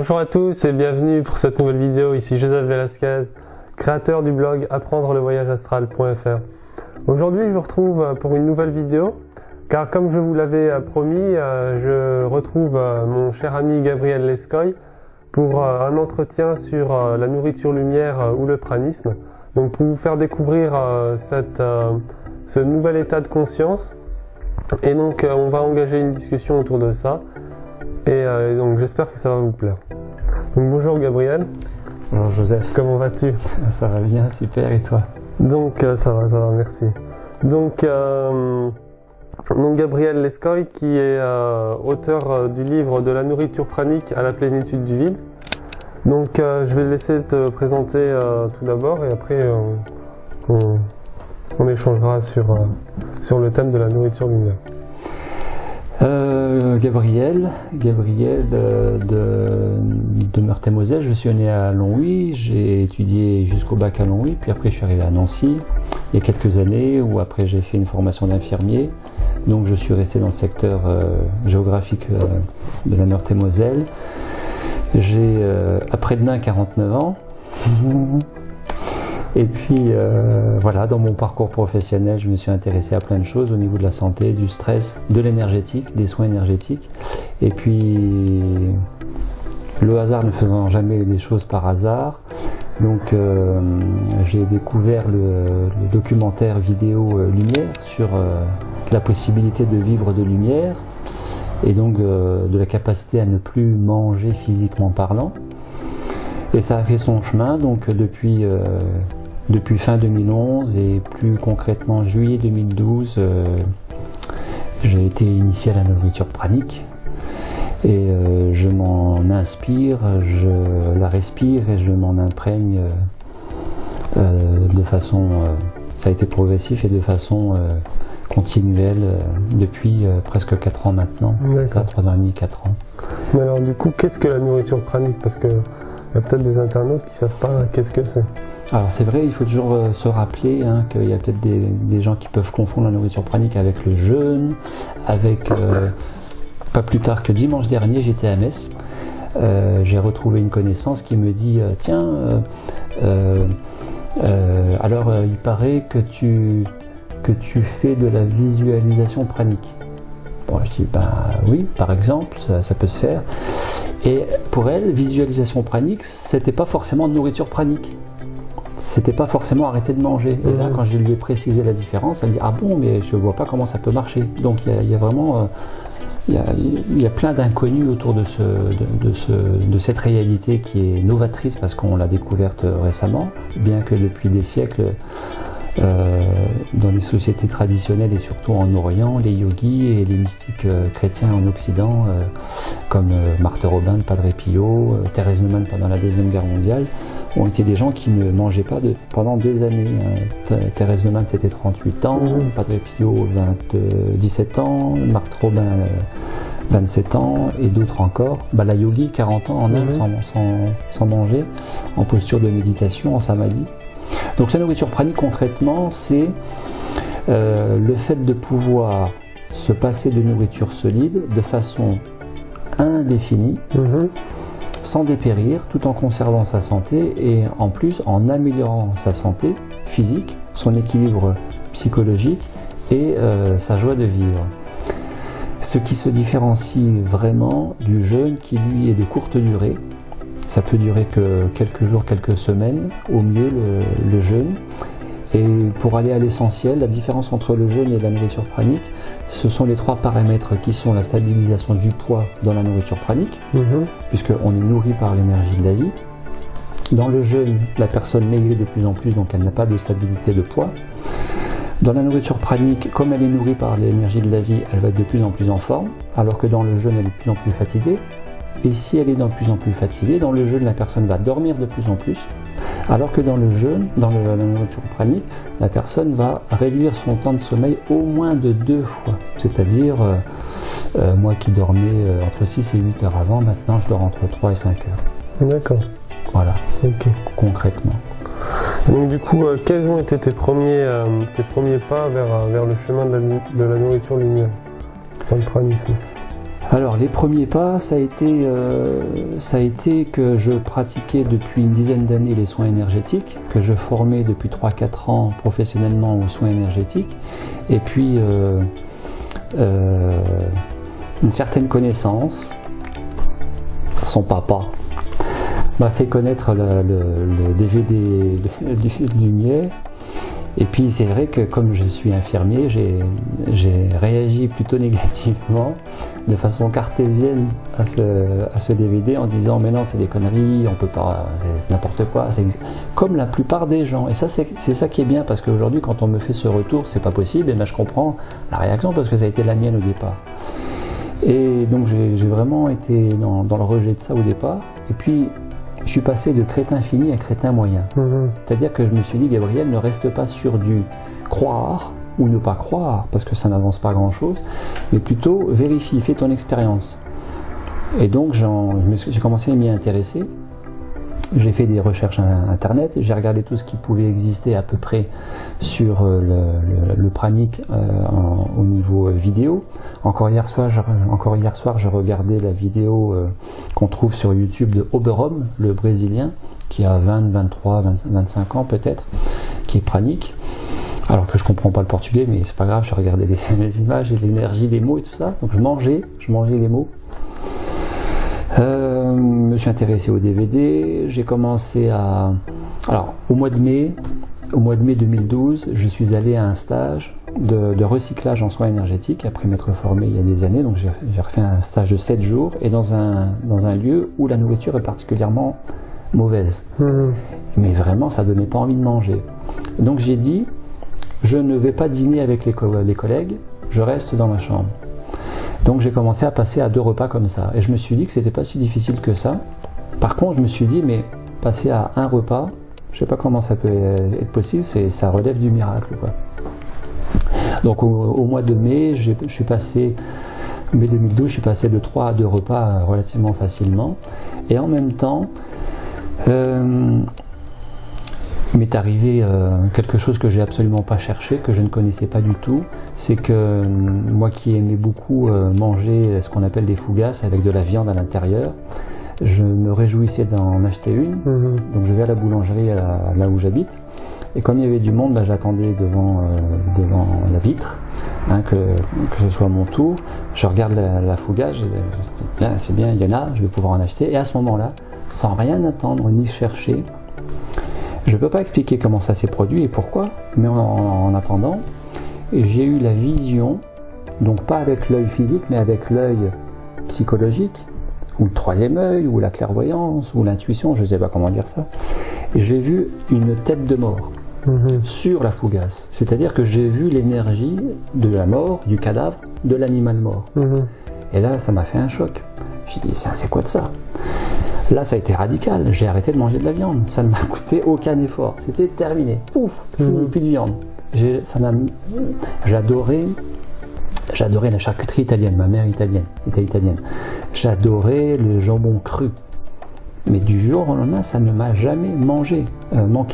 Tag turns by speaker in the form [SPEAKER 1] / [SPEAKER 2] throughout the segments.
[SPEAKER 1] Bonjour à tous et bienvenue pour cette nouvelle vidéo. Ici Joseph Velasquez, créateur du blog apprendrelevoyageastral.fr. Aujourd'hui je vous retrouve pour une nouvelle vidéo car comme je vous l'avais promis, je retrouve mon cher ami Gabriel Lescoy pour un entretien sur la nourriture lumière ou le pranisme. Donc pour vous faire découvrir ce nouvel état de conscience. Et donc on va engager une discussion autour de ça. Et donc j'espère que ça va vous plaire. Donc bonjour Gabriel.
[SPEAKER 2] Bonjour Joseph.
[SPEAKER 1] Comment vas-tu?
[SPEAKER 2] Ça va bien, super, et toi?
[SPEAKER 1] Donc ça va, merci. Donc Gabriel Lescoy qui est auteur du livre De la nourriture pranique à la plénitude du vide. Donc je vais laisser te présenter tout d'abord et après on échangera sur le thème de la nourriture lumière.
[SPEAKER 2] Gabriel de Meurthe-et-Moselle. Je suis né à Longwy, j'ai étudié jusqu'au bac à Longwy, puis après je suis arrivé à Nancy il y a quelques années, où après j'ai fait une formation d'infirmier. Donc je suis resté dans le secteur géographique de la Meurthe-et-Moselle. J'ai après-demain 49 ans. Et puis voilà, dans mon parcours professionnel, je me suis intéressé à plein de choses au niveau de la santé, du stress, de l'énergétique, des soins énergétiques. Et puis le hasard ne faisant jamais les choses par hasard, donc j'ai découvert le documentaire vidéo Lumière sur la possibilité de vivre de lumière et donc de la capacité à ne plus manger physiquement parlant. Et ça a fait son chemin, donc depuis fin 2011 et plus concrètement juillet 2012, j'ai été initié à la nourriture pranique et je m'en inspire, je la respire et je m'en imprègne de façon, ça a été progressif et de façon continuelle depuis presque 4 ans maintenant, ça, 3 ans et demi, 4 ans.
[SPEAKER 1] Mais alors du coup, qu'est-ce que la nourriture pranique? Parce qu'il y a peut-être des internautes qui ne savent pas qu'est-ce que c'est.
[SPEAKER 2] Alors c'est vrai, il faut toujours se rappeler qu'il y a peut-être des gens qui peuvent confondre la nourriture pranique avec le jeûne, avec pas plus tard que dimanche dernier, j'étais à Metz. J'ai retrouvé une connaissance qui me dit tiens, alors il paraît que tu fais de la visualisation pranique. Bon, je dis oui, par exemple, ça peut se faire. Et pour elle, visualisation pranique, c'était pas forcément nourriture pranique. C'était pas forcément arrêter de manger. Et là, quand je lui ai précisé la différence, elle dit ah bon, mais je vois pas comment ça peut marcher. Donc il y a vraiment il y a plein d'inconnus autour de cette réalité qui est novatrice parce qu'on l'a découverte récemment, bien que depuis des siècles dans les sociétés traditionnelles et surtout en Orient, les yogis et les mystiques chrétiens en Occident, comme Marthe Robin, le Padre Pio, Thérèse Neumann pendant la Deuxième Guerre mondiale, ont été des gens qui ne mangeaient pas pendant des années. Thérèse Neumann c'était 38 ans, Padre Pio 17 ans, Marthe Robin 27 ans et d'autres encore. La yogi 40 ans en Inde sans manger, en posture de méditation, en samadhi. Donc la nourriture pranique concrètement c'est le fait de pouvoir se passer de nourriture solide de façon indéfinie, sans dépérir, tout en conservant sa santé et en plus en améliorant sa santé physique, son équilibre psychologique et sa joie de vivre. Ce qui se différencie vraiment du jeûne qui lui est de courte durée. Ça peut durer que quelques jours, quelques semaines, au mieux le jeûne. Et pour aller à l'essentiel, la différence entre le jeûne et la nourriture pranique, ce sont les 3 paramètres qui sont la stabilisation du poids dans la nourriture pranique, puisqu'on est nourri par l'énergie de la vie. Dans le jeûne, la personne maigrit de plus en plus, donc elle n'a pas de stabilité de poids. Dans la nourriture pranique, comme elle est nourrie par l'énergie de la vie, elle va être de plus en plus en forme, alors que dans le jeûne, elle est de plus en plus fatiguée. Et si elle est de plus en plus fatiguée, dans le jeûne, la personne va dormir de plus en plus, alors que dans le jeûne, dans la nourriture pranique, la personne va réduire son temps de sommeil au moins de 2 fois. C'est-à-dire, moi qui dormais entre 6 et 8 heures avant, maintenant je dors entre 3 et 5 heures.
[SPEAKER 1] D'accord.
[SPEAKER 2] Voilà, concrètement.
[SPEAKER 1] Donc du coup, quels ont été tes premiers pas vers le chemin de la nourriture lumière, dans le pranisme?
[SPEAKER 2] Alors les premiers pas, ça a été que je pratiquais depuis une dizaine d'années les soins énergétiques, que je formais depuis 3-4 ans professionnellement aux soins énergétiques, et puis une certaine connaissance. Son papa m'a fait connaître le DVD Lumière. Et puis c'est vrai que comme je suis infirmier, j'ai réagi plutôt négativement, de façon cartésienne à ce DVD en disant mais non c'est des conneries, on peut pas, c'est n'importe quoi, comme la plupart des gens. Et ça c'est ça qui est bien parce qu'aujourd'hui quand on me fait ce retour c'est pas possible, et ben je comprends la réaction parce que ça a été la mienne au départ. Et donc j'ai vraiment été dans le rejet de ça au départ. Et puis je suis passé de crétin fini à crétin moyen. C'est-à-dire que je me suis dit, Gabriel, ne reste pas sur du croire ou ne pas croire, parce que ça n'avance pas grand-chose, mais plutôt vérifie, fais ton expérience. Et donc j'ai commencé à m'y intéresser. J'ai fait des recherches internet, j'ai regardé tout ce qui pouvait exister à peu près sur le pranic au niveau vidéo. Encore hier soir, je regardais la vidéo qu'on trouve sur YouTube de Oberom, le Brésilien, qui a 20, 23, 25 ans peut-être, qui est pranic. Alors que je comprends pas le portugais, mais c'est pas grave, je regardais les images et l'énergie des mots et tout ça. Donc je mangeais les mots. Me suis intéressé au DVD, j'ai commencé à... Alors, au mois de mai 2012, je suis allé à un stage de recyclage en soins énergétiques, après m'être formé il y a des années, donc j'ai refait un stage de 7 jours, et dans un lieu où la nourriture est particulièrement mauvaise. Mais vraiment, ça donnait pas envie de manger. Donc j'ai dit, je ne vais pas dîner avec les collègues, je reste dans ma chambre. Donc j'ai commencé à passer à 2 repas comme ça. Et je me suis dit que c'était pas si difficile que ça. Par contre, je me suis dit, mais passer à 1 repas, je sais pas comment ça peut être possible, ça relève du miracle, quoi. Donc au mois de mai, mai 2012, je suis passé de 3 à 2 repas relativement facilement. Et en même temps, il m'est arrivé quelque chose que j'ai absolument pas cherché, que je ne connaissais pas du tout. C'est que moi qui aimais beaucoup manger ce qu'on appelle des fougasses avec de la viande à l'intérieur, je me réjouissais d'en acheter une. Donc je vais à la boulangerie là où j'habite. Et comme il y avait du monde, j'attendais devant la vitre, que ce soit mon tour. Je regarde la fougasse, je dis tiens c'est bien, il y en a, je vais pouvoir en acheter. Et à ce moment-là, sans rien attendre ni chercher, je ne peux pas expliquer comment ça s'est produit et pourquoi, mais en attendant, j'ai eu la vision, donc pas avec l'œil physique, mais avec l'œil psychologique, ou le 3e œil, ou la clairvoyance, ou l'intuition, je ne sais pas comment dire ça. Et j'ai vu une tête de mort sur la fougasse. C'est-à-dire que j'ai vu l'énergie de la mort, du cadavre, de l'animal mort. Et là, ça m'a fait un choc. J'ai dit, c'est quoi de ça ? Là, ça a été radical. J'ai arrêté de manger de la viande. Ça ne m'a coûté aucun effort. C'était terminé. Pouf, plus de viande. J'adorais la charcuterie italienne. Ma mère était italienne. J'adorais le jambon cru. Mais du jour au lendemain, ça ne m'a jamais manqué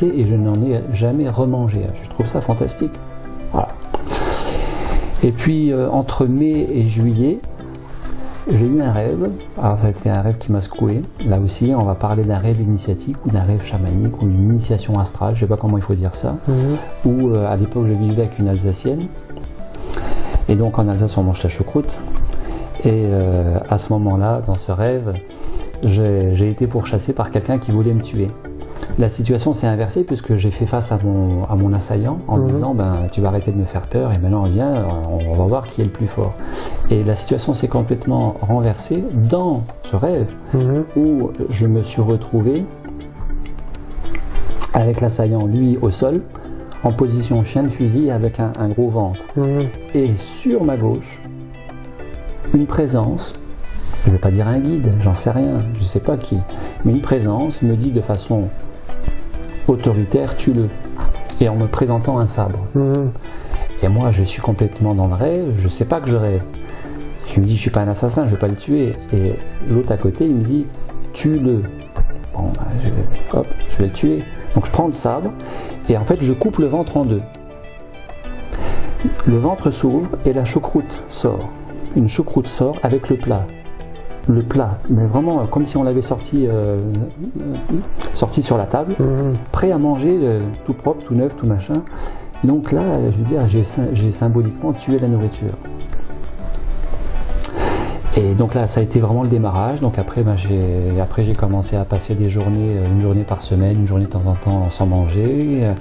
[SPEAKER 2] et je n'en ai jamais remangé. Je trouve ça fantastique. Voilà. Et puis, entre mai et juillet, j'ai eu un rêve, alors ça a été un rêve qui m'a secoué. Là aussi, on va parler d'un rêve initiatique ou d'un rêve chamanique ou d'une initiation astrale, je sais pas comment il faut dire ça. Où à l'époque, je vivais avec une Alsacienne. Et donc en Alsace, on mange la choucroute. Et à ce moment-là, dans ce rêve, j'ai été pourchassé par quelqu'un qui voulait me tuer. La situation s'est inversée puisque j'ai fait face à mon assaillant en disant tu vas arrêter de me faire peur et maintenant viens, on va voir qui est le plus fort. Et la situation s'est complètement renversée dans ce rêve où je me suis retrouvé avec l'assaillant, lui au sol, en position chien de fusil avec un gros ventre. Et sur ma gauche, une présence, je ne vais pas dire un guide, j'en sais rien, je ne sais pas qui, mais une présence me dit de façon autoritaire, tue-le, et en me présentant un sabre. Et moi je suis complètement dans le rêve, je sais pas que je rêve. Je me dis je suis pas un assassin, je vais pas le tuer. Et l'autre à côté il me dit tue-le. Bon je vais le tuer. Donc je prends le sabre et en fait je coupe le ventre en 2. Le ventre s'ouvre et la choucroute sort. une choucroute sort avec le plat. Le plat, mais vraiment comme si on l'avait sorti sur la table, prêt à manger, tout propre, tout neuf, tout machin. Donc là, je veux dire, j'ai symboliquement tué la nourriture. Et donc là, ça a été vraiment le démarrage. Donc après, j'ai commencé à passer des journées, une journée par semaine, une journée de temps en temps sans manger.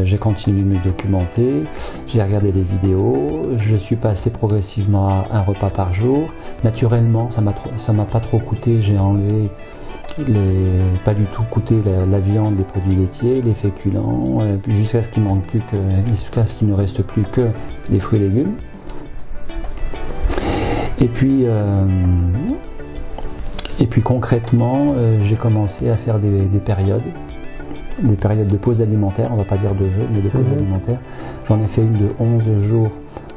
[SPEAKER 2] J'ai continué de me documenter, j'ai regardé des vidéos, je suis passé progressivement à un repas par jour. Naturellement, ça m'a pas trop coûté. J'ai enlevé pas du tout coûté la viande, les produits laitiers, les féculents, jusqu'à ce qu'il ne reste plus que les fruits et légumes. Et puis concrètement, j'ai commencé à faire des périodes de pause alimentaire, on va pas dire de jeûne, mais de pause alimentaire. J'en ai fait une de 11 jours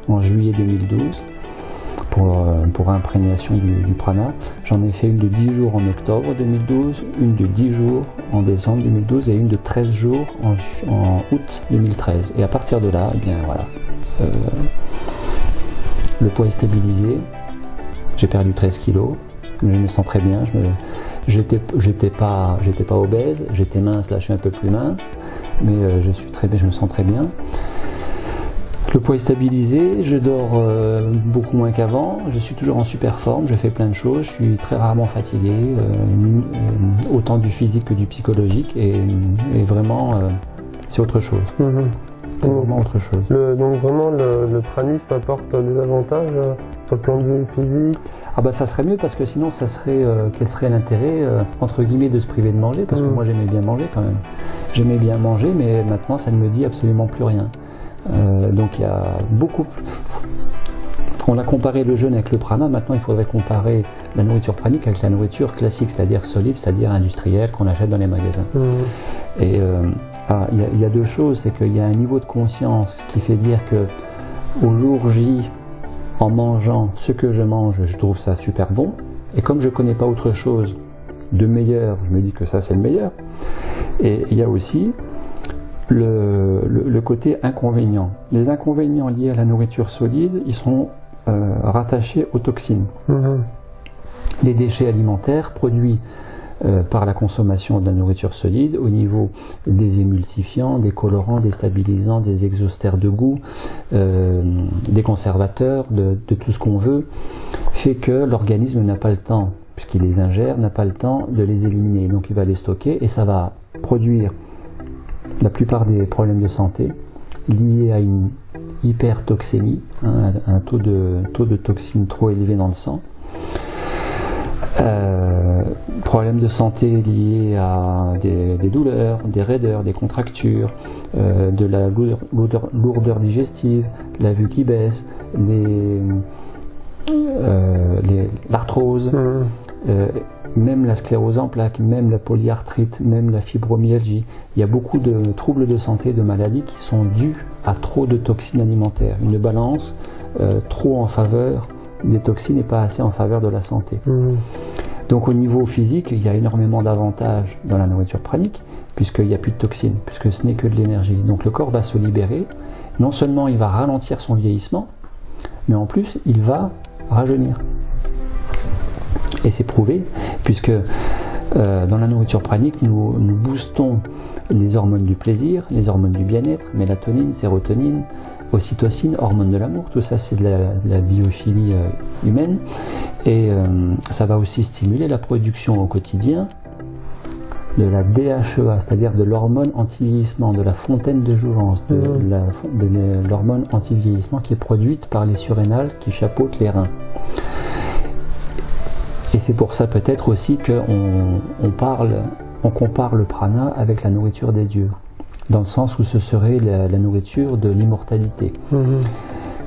[SPEAKER 2] en juillet 2012 pour imprégnation du prana. J'en ai fait une de 10 jours en octobre 2012, une de 10 jours en décembre 2012 et une de 13 jours en août 2013. Et à partir de là, eh bien voilà, le poids est stabilisé. J'ai perdu 13 kilos, je me sens très bien, j'étais pas obèse, j'étais mince, là je suis un peu plus mince, mais je me sens très bien. Le poids est stabilisé, je dors beaucoup moins qu'avant, je suis toujours en super forme, je fais plein de choses, je suis très rarement fatigué, autant du physique que du psychologique, et vraiment c'est autre chose. C'est vraiment autre chose.
[SPEAKER 1] Donc vraiment le pranisme apporte des avantages sur le plan de vue physique.
[SPEAKER 2] Ah bah ça serait mieux, parce que sinon ça serait quel serait l'intérêt entre guillemets de se priver de manger, parce que moi j'aimais bien manger quand même. J'aimais bien manger, mais maintenant ça ne me dit absolument plus rien. Donc il y a beaucoup. On a comparé le jeûne avec le prana, maintenant il faudrait comparer la nourriture pranique avec la nourriture classique, c'est-à-dire solide, c'est-à-dire industrielle, qu'on achète dans les magasins. Et il y a deux choses, c'est qu'il y a un niveau de conscience qui fait dire que au jour J, en mangeant ce que je mange, je trouve ça super bon, et comme je ne connais pas autre chose de meilleur, je me dis que ça c'est le meilleur. Et il y a aussi le côté inconvénient. Les inconvénients liés à la nourriture solide, ils sont rattachés aux toxines. Les déchets alimentaires produits par la consommation de la nourriture solide, au niveau des émulsifiants, des colorants, des stabilisants, des exhausteurs de goût, des conservateurs, de tout ce qu'on veut, fait que l'organisme n'a pas le temps, puisqu'il les ingère, n'a pas le temps de les éliminer. Donc il va les stocker et ça va produire la plupart des problèmes de santé liés à une hypertoxémie, un taux de toxines trop élevé dans le sang. Problèmes de santé liés à des douleurs, des raideurs, des contractures, de la lourdeur digestive, la vue qui baisse, l'arthrose, même la sclérose en plaques, même la polyarthrite, même la fibromyalgie. Il y a beaucoup de troubles de santé, de maladies qui sont dus à trop de toxines alimentaires. Une balance trop en faveur des toxines et pas assez en faveur de la santé. Donc au niveau physique, il y a énormément d'avantages dans la nourriture pranique, puisqu'il n'y a plus de toxines, puisque ce n'est que de l'énergie. Donc le corps va se libérer. Non seulement il va ralentir son vieillissement, mais en plus il va rajeunir. Et c'est prouvé, puisque dans la nourriture pranique, nous boostons les hormones du plaisir, les hormones du bien-être, mélatonine, sérotonine, ocytocine, hormones de l'amour, tout ça c'est de la biochimie humaine, et ça va aussi stimuler la production au quotidien de la DHEA, c'est-à-dire de l'hormone anti-vieillissement, de la fontaine de jouvence, de l'hormone anti-vieillissement qui est produite par les surrénales qui chapeautent les reins. Et c'est pour ça peut-être aussi qu'on compare le prana avec la nourriture des dieux, dans le sens où ce serait la nourriture de l'immortalité.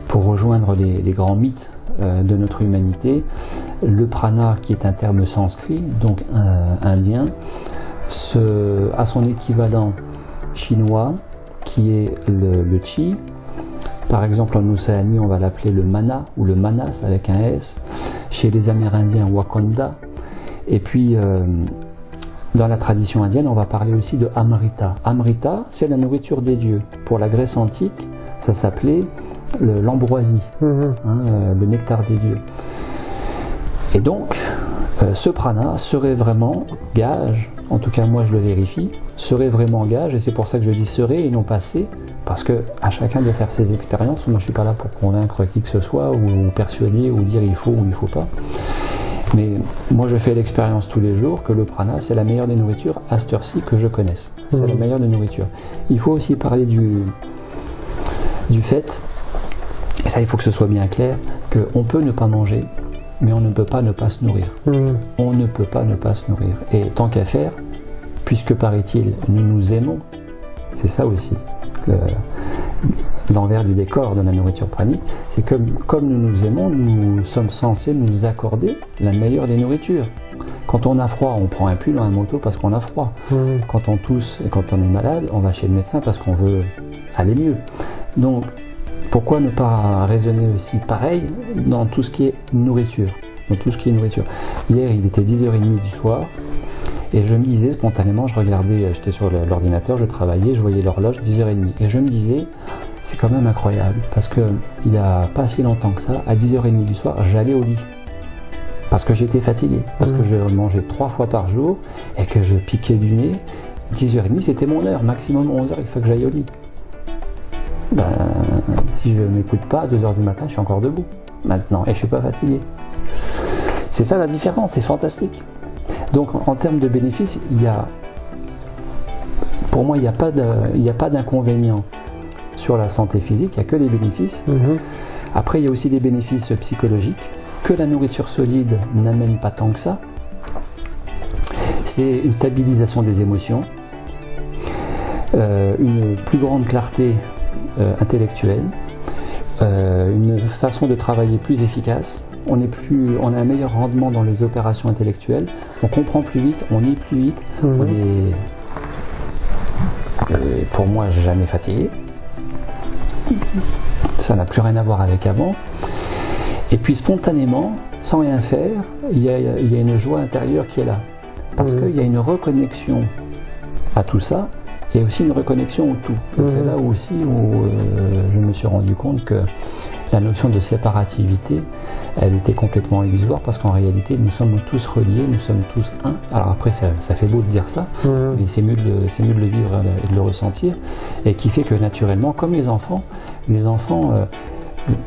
[SPEAKER 2] Pour rejoindre les grands mythes de notre humanité, le prana, qui est un terme sanskrit, donc indien, a son équivalent chinois, qui est le chi. Par exemple, en Océanie, on va l'appeler le mana ou le manas avec un S. Chez les Amérindiens, Wakanda. Et puis, dans la tradition indienne, on va parler aussi de Amrita. Amrita, c'est la nourriture des dieux. Pour la Grèce antique, ça s'appelait l'ambroisie, le nectar des dieux. Et donc, ce prana serait vraiment gage, en tout cas moi je le vérifie, serait vraiment gage, et c'est pour ça que je dis serait et non pas c'est, parce que à chacun de faire ses expériences. Moi je suis pas là pour convaincre qui que ce soit, ou persuader, ou dire il faut ou il faut pas. Mais moi je fais l'expérience tous les jours que le prana c'est la meilleure des nourritures à cette heure-ci que je connaisse. C'est la meilleure des nourritures. Il faut aussi parler du fait, et ça il faut que ce soit bien clair, qu'on peut ne pas manger, mais on ne peut pas ne pas se nourrir. On ne peut pas ne pas se nourrir. Et tant qu'à faire, puisque paraît-il, nous nous aimons, c'est ça aussi l'envers du décor de la nourriture pranique, c'est que comme nous nous aimons, nous sommes censés nous accorder la meilleure des nourritures. Quand on a froid, on prend un pull ou un manteau parce qu'on a froid. Quand on tousse et quand on est malade, on va chez le médecin parce qu'on veut aller mieux. Donc, pourquoi ne pas raisonner aussi pareil dans tout ce qui est nourriture, Hier, il était 10h30 du soir, et je me disais spontanément, je regardais, j'étais sur l'ordinateur, je travaillais, je voyais l'horloge, 10h30, et je me disais, c'est quand même incroyable, parce qu'il n'y a pas si longtemps que ça, à 10h30 du soir, j'allais au lit. Parce que j'étais fatigué, parce que je mangeais 3 fois par jour, et que je piquais du nez. 10h30, c'était mon heure, maximum 11h, il faut que j'aille au lit. Si je ne m'écoute pas, à 2h du matin, je suis encore debout, maintenant, et je ne suis pas fatigué. C'est ça la différence, c'est fantastique. Donc, en termes de bénéfices, pour moi, il n'y a pas d'inconvénient sur la santé physique, il n'y a que des bénéfices. Après, il y a aussi des bénéfices psychologiques, que la nourriture solide n'amène pas tant que ça. C'est une stabilisation des émotions, une plus grande clarté intellectuelle, une façon de travailler plus efficace. On a un meilleur rendement dans les opérations intellectuelles, on comprend plus vite, on lit plus vite, on est, pour moi, jamais fatigué. Ça n'a plus rien à voir avec avant. Et puis spontanément, sans rien faire, il y a une joie intérieure qui est là. Parce qu'il y a une reconnexion à tout ça, il y a aussi une reconnexion au tout. Et c'est là aussi où je me suis rendu compte que la notion de séparativité, elle était complètement illusoire, parce qu'en réalité, nous sommes tous reliés, nous sommes tous un. Alors après, ça fait beau de dire ça, mais c'est mieux de le vivre et de le ressentir, et qui fait que naturellement, comme les enfants,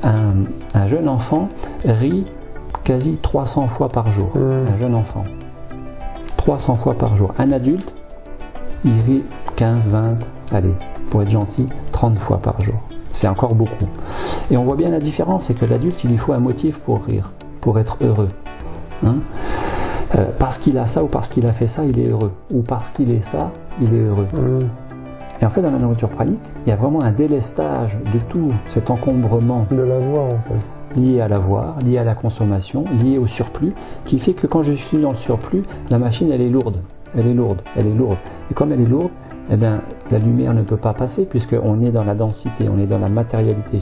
[SPEAKER 2] un jeune enfant rit quasi 300 fois par jour. Un jeune enfant. 300 fois par jour. Un adulte, il rit 15, 20, allez, pour être gentil, 30 fois par jour. C'est encore beaucoup. Et on voit bien la différence, c'est que l'adulte, il lui faut un motif pour rire, pour être heureux. Parce qu'il a ça ou parce qu'il a fait ça, il est heureux. Ou parce qu'il est ça, il est heureux. Et en fait, dans la nourriture pranique, il y a vraiment un délestage de tout cet encombrement
[SPEAKER 1] de l'avoir, en fait,
[SPEAKER 2] lié à l'avoir, lié à la consommation, lié au surplus, qui fait que quand je suis dans le surplus, la machine, elle est lourde. Et comme elle est lourde, eh bien, la lumière ne peut pas passer, puisqu'on est dans la densité, on est dans la matérialité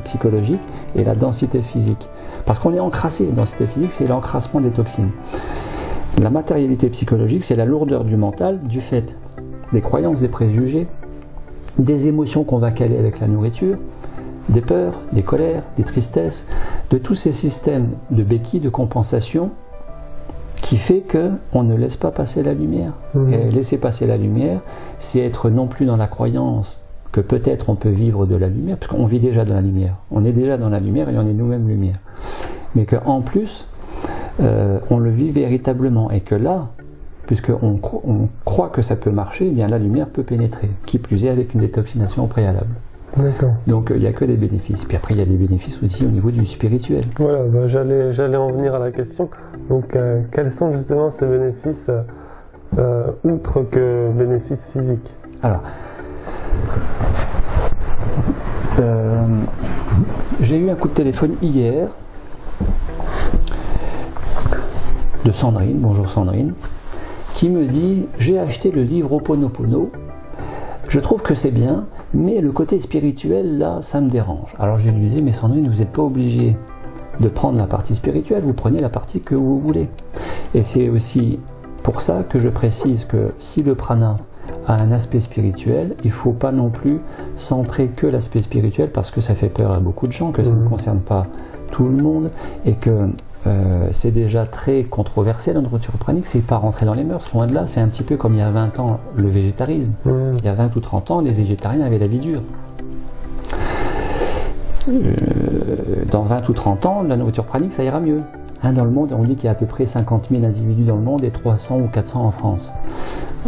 [SPEAKER 2] psychologique et la densité physique. Parce qu'on est encrassé. La densité physique, c'est l'encrassement des toxines. La matérialité psychologique, c'est la lourdeur du mental, du fait des croyances, des préjugés, des émotions qu'on va caler avec la nourriture, des peurs, des colères, des tristesses, de tous ces systèmes de béquilles, de compensation, qui fait qu'on ne laisse pas passer la lumière. Et laisser passer la lumière, c'est être non plus dans la croyance que peut-être on peut vivre de la lumière, parce qu'on vit déjà dans la lumière. On est déjà dans la lumière et on est nous-mêmes lumière. Mais qu'en plus, on le vit véritablement. Et que là, puisqu'on croit que ça peut marcher, eh bien la lumière peut pénétrer. Qui plus est avec une détoxination au préalable.
[SPEAKER 1] D'accord.
[SPEAKER 2] Donc il n'y a que des bénéfices. Puis après il y a des bénéfices aussi au niveau du spirituel.
[SPEAKER 1] Voilà, j'allais en venir à la question. Donc quels sont justement ces bénéfices, outre que bénéfices physiques?
[SPEAKER 2] Alors, j'ai eu un coup de téléphone hier de Sandrine, bonjour Sandrine, qui me dit « J'ai acheté le livre Ho'oponopono, je trouve que c'est bien, mais le côté spirituel, là, ça me dérange. » Alors je lui disais « Mais Sandrine, vous n'êtes pas obligée de prendre la partie spirituelle, vous prenez la partie que vous voulez. » Et c'est aussi pour ça que je précise que si le prana a un aspect spirituel. Il ne faut pas non plus centrer que l'aspect spirituel parce que ça fait peur à beaucoup de gens, que ça ne concerne pas tout le monde et que c'est déjà très controversé la nourriture pranique, c'est pas rentré dans les mœurs, loin de là, c'est un petit peu comme il y a 20 ans le végétarisme. Il y a 20 ou 30 ans, les végétariens avaient la vie dure. Dans 20 ou 30 ans, la nourriture pranique, ça ira mieux. Dans le monde, on dit qu'il y a à peu près 50 000 individus dans le monde et 300 ou 400 en France.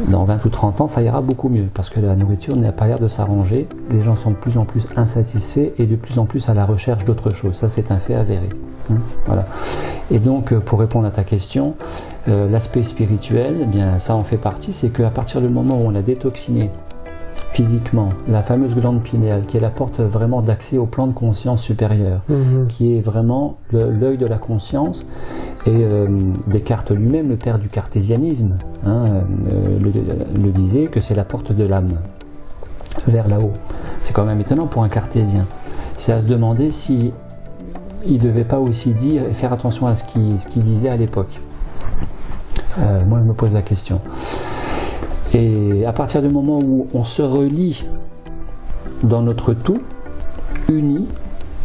[SPEAKER 2] Dans 20 ou 30 ans, ça ira beaucoup mieux parce que la nourriture n'a pas l'air de s'arranger. Les gens sont de plus en plus insatisfaits et de plus en plus à la recherche d'autre chose. Ça, c'est un fait avéré. Voilà. Et donc, pour répondre à ta question, l'aspect spirituel, eh bien, ça en fait partie. C'est qu'à partir du moment où on a détoxiné physiquement la fameuse glande pinéale, qui est la porte vraiment d'accès au plan de conscience supérieur, qui est vraiment l'œil de la conscience, et Descartes lui-même, le père du cartésianisme, le disait que c'est la porte de l'âme vers là-haut. C'est quand même étonnant pour un cartésien. C'est à se demander si il ne devait pas aussi dire et faire attention à ce qu'il disait à l'époque. Moi, je me pose la question. Et à partir du moment où on se relie dans notre tout, uni,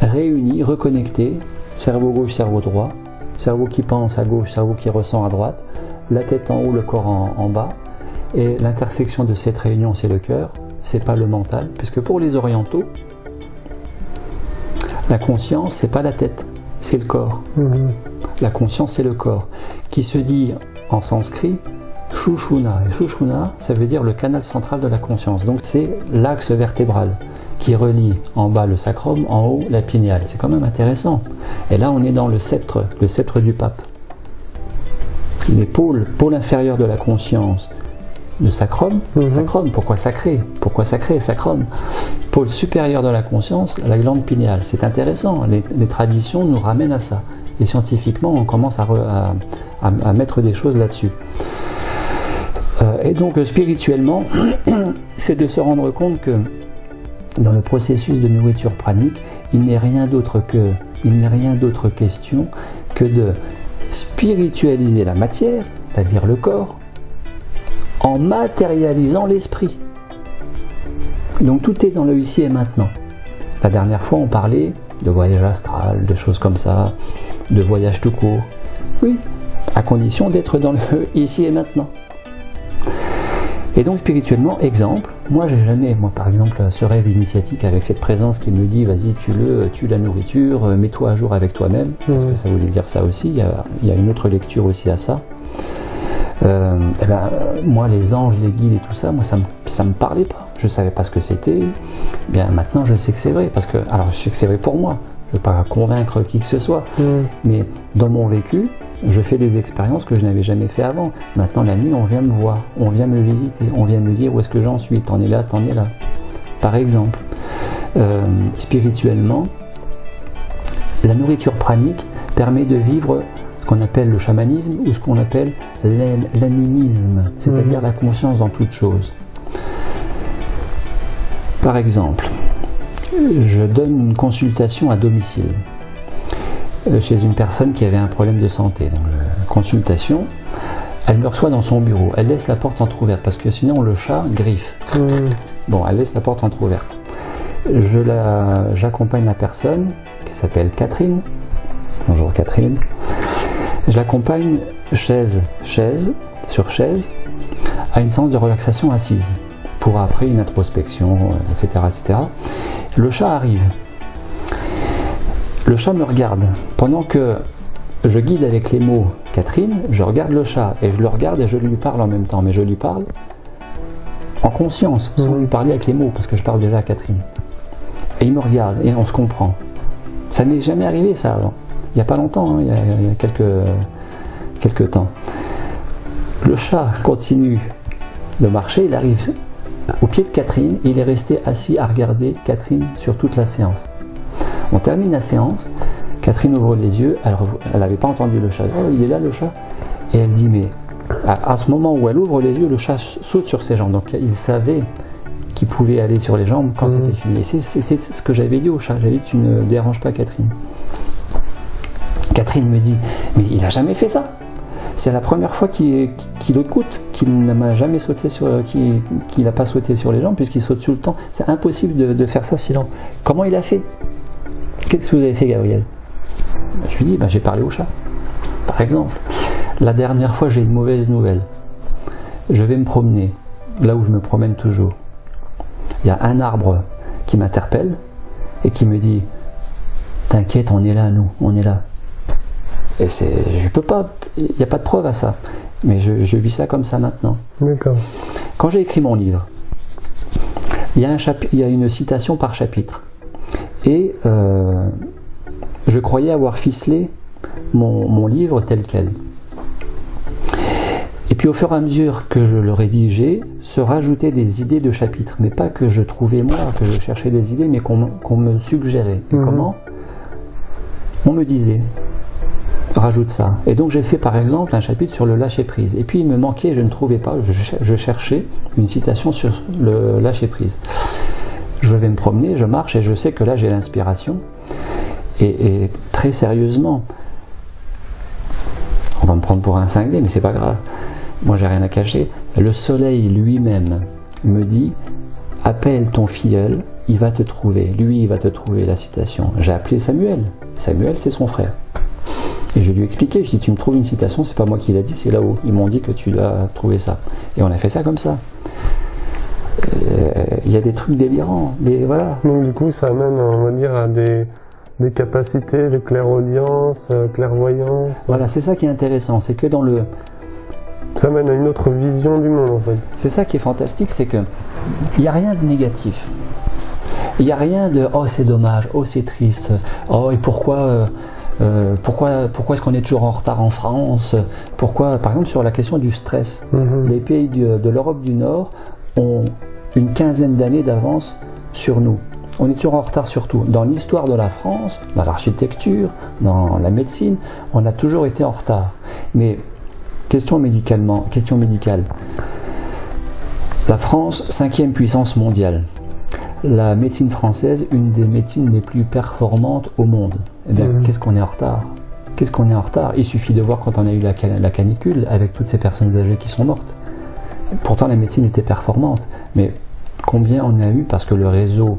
[SPEAKER 2] réuni, reconnecté, cerveau gauche, cerveau droit, cerveau qui pense à gauche, cerveau qui ressent à droite, la tête en haut, le corps en bas, et l'intersection de cette réunion, c'est le cœur, c'est pas le mental, puisque pour les orientaux, la conscience, c'est pas la tête, c'est le corps. La conscience, c'est le corps, qui se dit en sanskrit Shushuna. Et Shushuna, ça veut dire le canal central de la conscience. Donc c'est l'axe vertébral qui relie en bas le sacrum, en haut la pinéale. C'est quand même intéressant. Et là, on est dans le sceptre du pape. Les pôle inférieur de la conscience, le sacrum, sacrum, pourquoi sacré? Pourquoi sacré, sacrum? Pôle supérieur de la conscience, la glande pinéale. C'est intéressant. Les traditions nous ramènent à ça. Et scientifiquement, on commence à mettre des choses là-dessus. Et donc spirituellement, c'est de se rendre compte que dans le processus de nourriture pranique, il n'est rien d'autre question que de spiritualiser la matière, c'est-à-dire le corps, en matérialisant l'esprit. Donc tout est dans le ici et maintenant. La dernière fois, on parlait de voyage astral, de choses comme ça, de voyage tout court. Oui, à condition d'être dans le ici et maintenant. Et donc spirituellement, exemple, moi par exemple, ce rêve initiatique avec cette présence qui me dit vas-y, tue la nourriture, mets-toi à jour avec toi-même, parce que ça voulait dire ça aussi, il y a une autre lecture aussi à ça. Moi les anges, les guides et tout ça, moi ça me parlait pas, je savais pas ce que c'était. Bien maintenant je sais que c'est vrai, alors je sais que c'est vrai pour moi, je ne veux pas convaincre qui que ce soit, mais dans mon vécu, je fais des expériences que je n'avais jamais fait avant. Maintenant, la nuit, on vient me voir, on vient me visiter, on vient me dire où est-ce que j'en suis, t'en es là. Par exemple, spirituellement, la nourriture pranique permet de vivre ce qu'on appelle le chamanisme ou ce qu'on appelle l'animisme, c'est-à-dire la conscience dans toute chose. Par exemple, je donne une consultation à domicile chez une personne qui avait un problème de santé. Donc, consultation, elle me reçoit dans son bureau, elle laisse la porte entrouverte parce que sinon le chat griffe. Bon, elle laisse la porte entrouverte. J'accompagne la personne qui s'appelle Catherine. Bonjour Catherine. Je l'accompagne chaise sur chaise à une séance de relaxation assise pour après une introspection, etc., etc. Le chat arrive. Le chat me regarde. Pendant que je guide avec les mots Catherine, je regarde le chat et je le regarde et je lui parle en même temps. Mais je lui parle en conscience, sans lui parler avec les mots, parce que je parle déjà à Catherine. Et il me regarde et on se comprend. Ça m'est jamais arrivé ça avant. Il n'y a pas longtemps, il y a quelques temps. Le chat continue de marcher, il arrive au pied de Catherine et il est resté assis à regarder Catherine sur toute la séance. On termine la séance, Catherine ouvre les yeux, elle n'avait pas entendu le chat. Oh, il est là le chat. Et elle dit, mais à ce moment où elle ouvre les yeux, le chat saute sur ses jambes. Donc il savait qu'il pouvait aller sur les jambes quand c'était fini. Et c'est ce que j'avais dit au chat. J'avais dit, tu ne déranges pas Catherine. Catherine me dit, mais il n'a jamais fait ça. C'est la première fois qu'il écoute, qu'il n'a jamais sauté qu'il n'a pas sauté sur les jambes puisqu'il saute tout le temps. C'est impossible de faire ça sinon. Comment il a fait? Qu'est-ce que vous avez fait, Gabriel? Je lui dis, j'ai parlé au chat. Par exemple, la dernière fois, j'ai une mauvaise nouvelle. Je vais me promener, là où je me promène toujours. Il y a un arbre qui m'interpelle et qui me dit, t'inquiète, on est là, nous, on est là. Et je peux pas, il n'y a pas de preuve à ça. Mais je vis ça comme ça maintenant.
[SPEAKER 1] D'accord.
[SPEAKER 2] Quand j'ai écrit mon livre, il y a une citation par chapitre. Et je croyais avoir ficelé mon livre tel quel. Et puis au fur et à mesure que je le rédigeais, se rajoutaient des idées de chapitres. Mais pas que je trouvais moi, que je cherchais des idées, mais qu'on me suggérait. Et comment? On me disait, rajoute ça. Et donc j'ai fait par exemple un chapitre sur le lâcher-prise. Et puis il me manquait, je ne trouvais pas, je cherchais une citation sur le lâcher-prise. Je vais me promener, je marche et je sais que là j'ai l'inspiration. Et très sérieusement, on va me prendre pour un cinglé, mais c'est pas grave. Moi j'ai rien à cacher. Le soleil lui-même me dit, appelle ton filleul, il va te trouver. Lui, il va te trouver, la citation. J'ai appelé Samuel. Samuel, c'est son frère. Et je lui ai expliqué, je dis, tu me trouves une citation, c'est pas moi qui l'ai dit, c'est là-haut. Ils m'ont dit que tu dois trouver ça. Et on a fait ça comme ça. Il y a des trucs délirants, mais voilà.
[SPEAKER 1] Donc du coup, ça amène, on va dire, à des capacités de clairaudience, clairvoyance.
[SPEAKER 2] Voilà, c'est ça qui est intéressant, c'est que dans le...
[SPEAKER 1] Ça amène à une autre vision du monde, en fait.
[SPEAKER 2] C'est ça qui est fantastique, c'est que il n'y a rien de négatif. Il n'y a rien de « oh c'est dommage, oh c'est triste, oh et pourquoi est-ce qu'on est toujours en retard en France ?» Pourquoi, par exemple, sur la question du stress, les pays de l'Europe du Nord ont une quinzaine d'années d'avance sur nous. On est toujours en retard sur tout. Dans l'histoire de la France, dans l'architecture, dans la médecine, on a toujours été en retard. Mais question médicale. La France, 5e puissance mondiale. La médecine française, une des médecines les plus performantes au monde. Eh bien, qu'est-ce qu'on est en retard? Qu'est-ce qu'on est en retard? Il suffit de voir quand on a eu la canicule avec toutes ces personnes âgées qui sont mortes. Pourtant, la médecine était performante. Mais combien on a eu parce que le réseau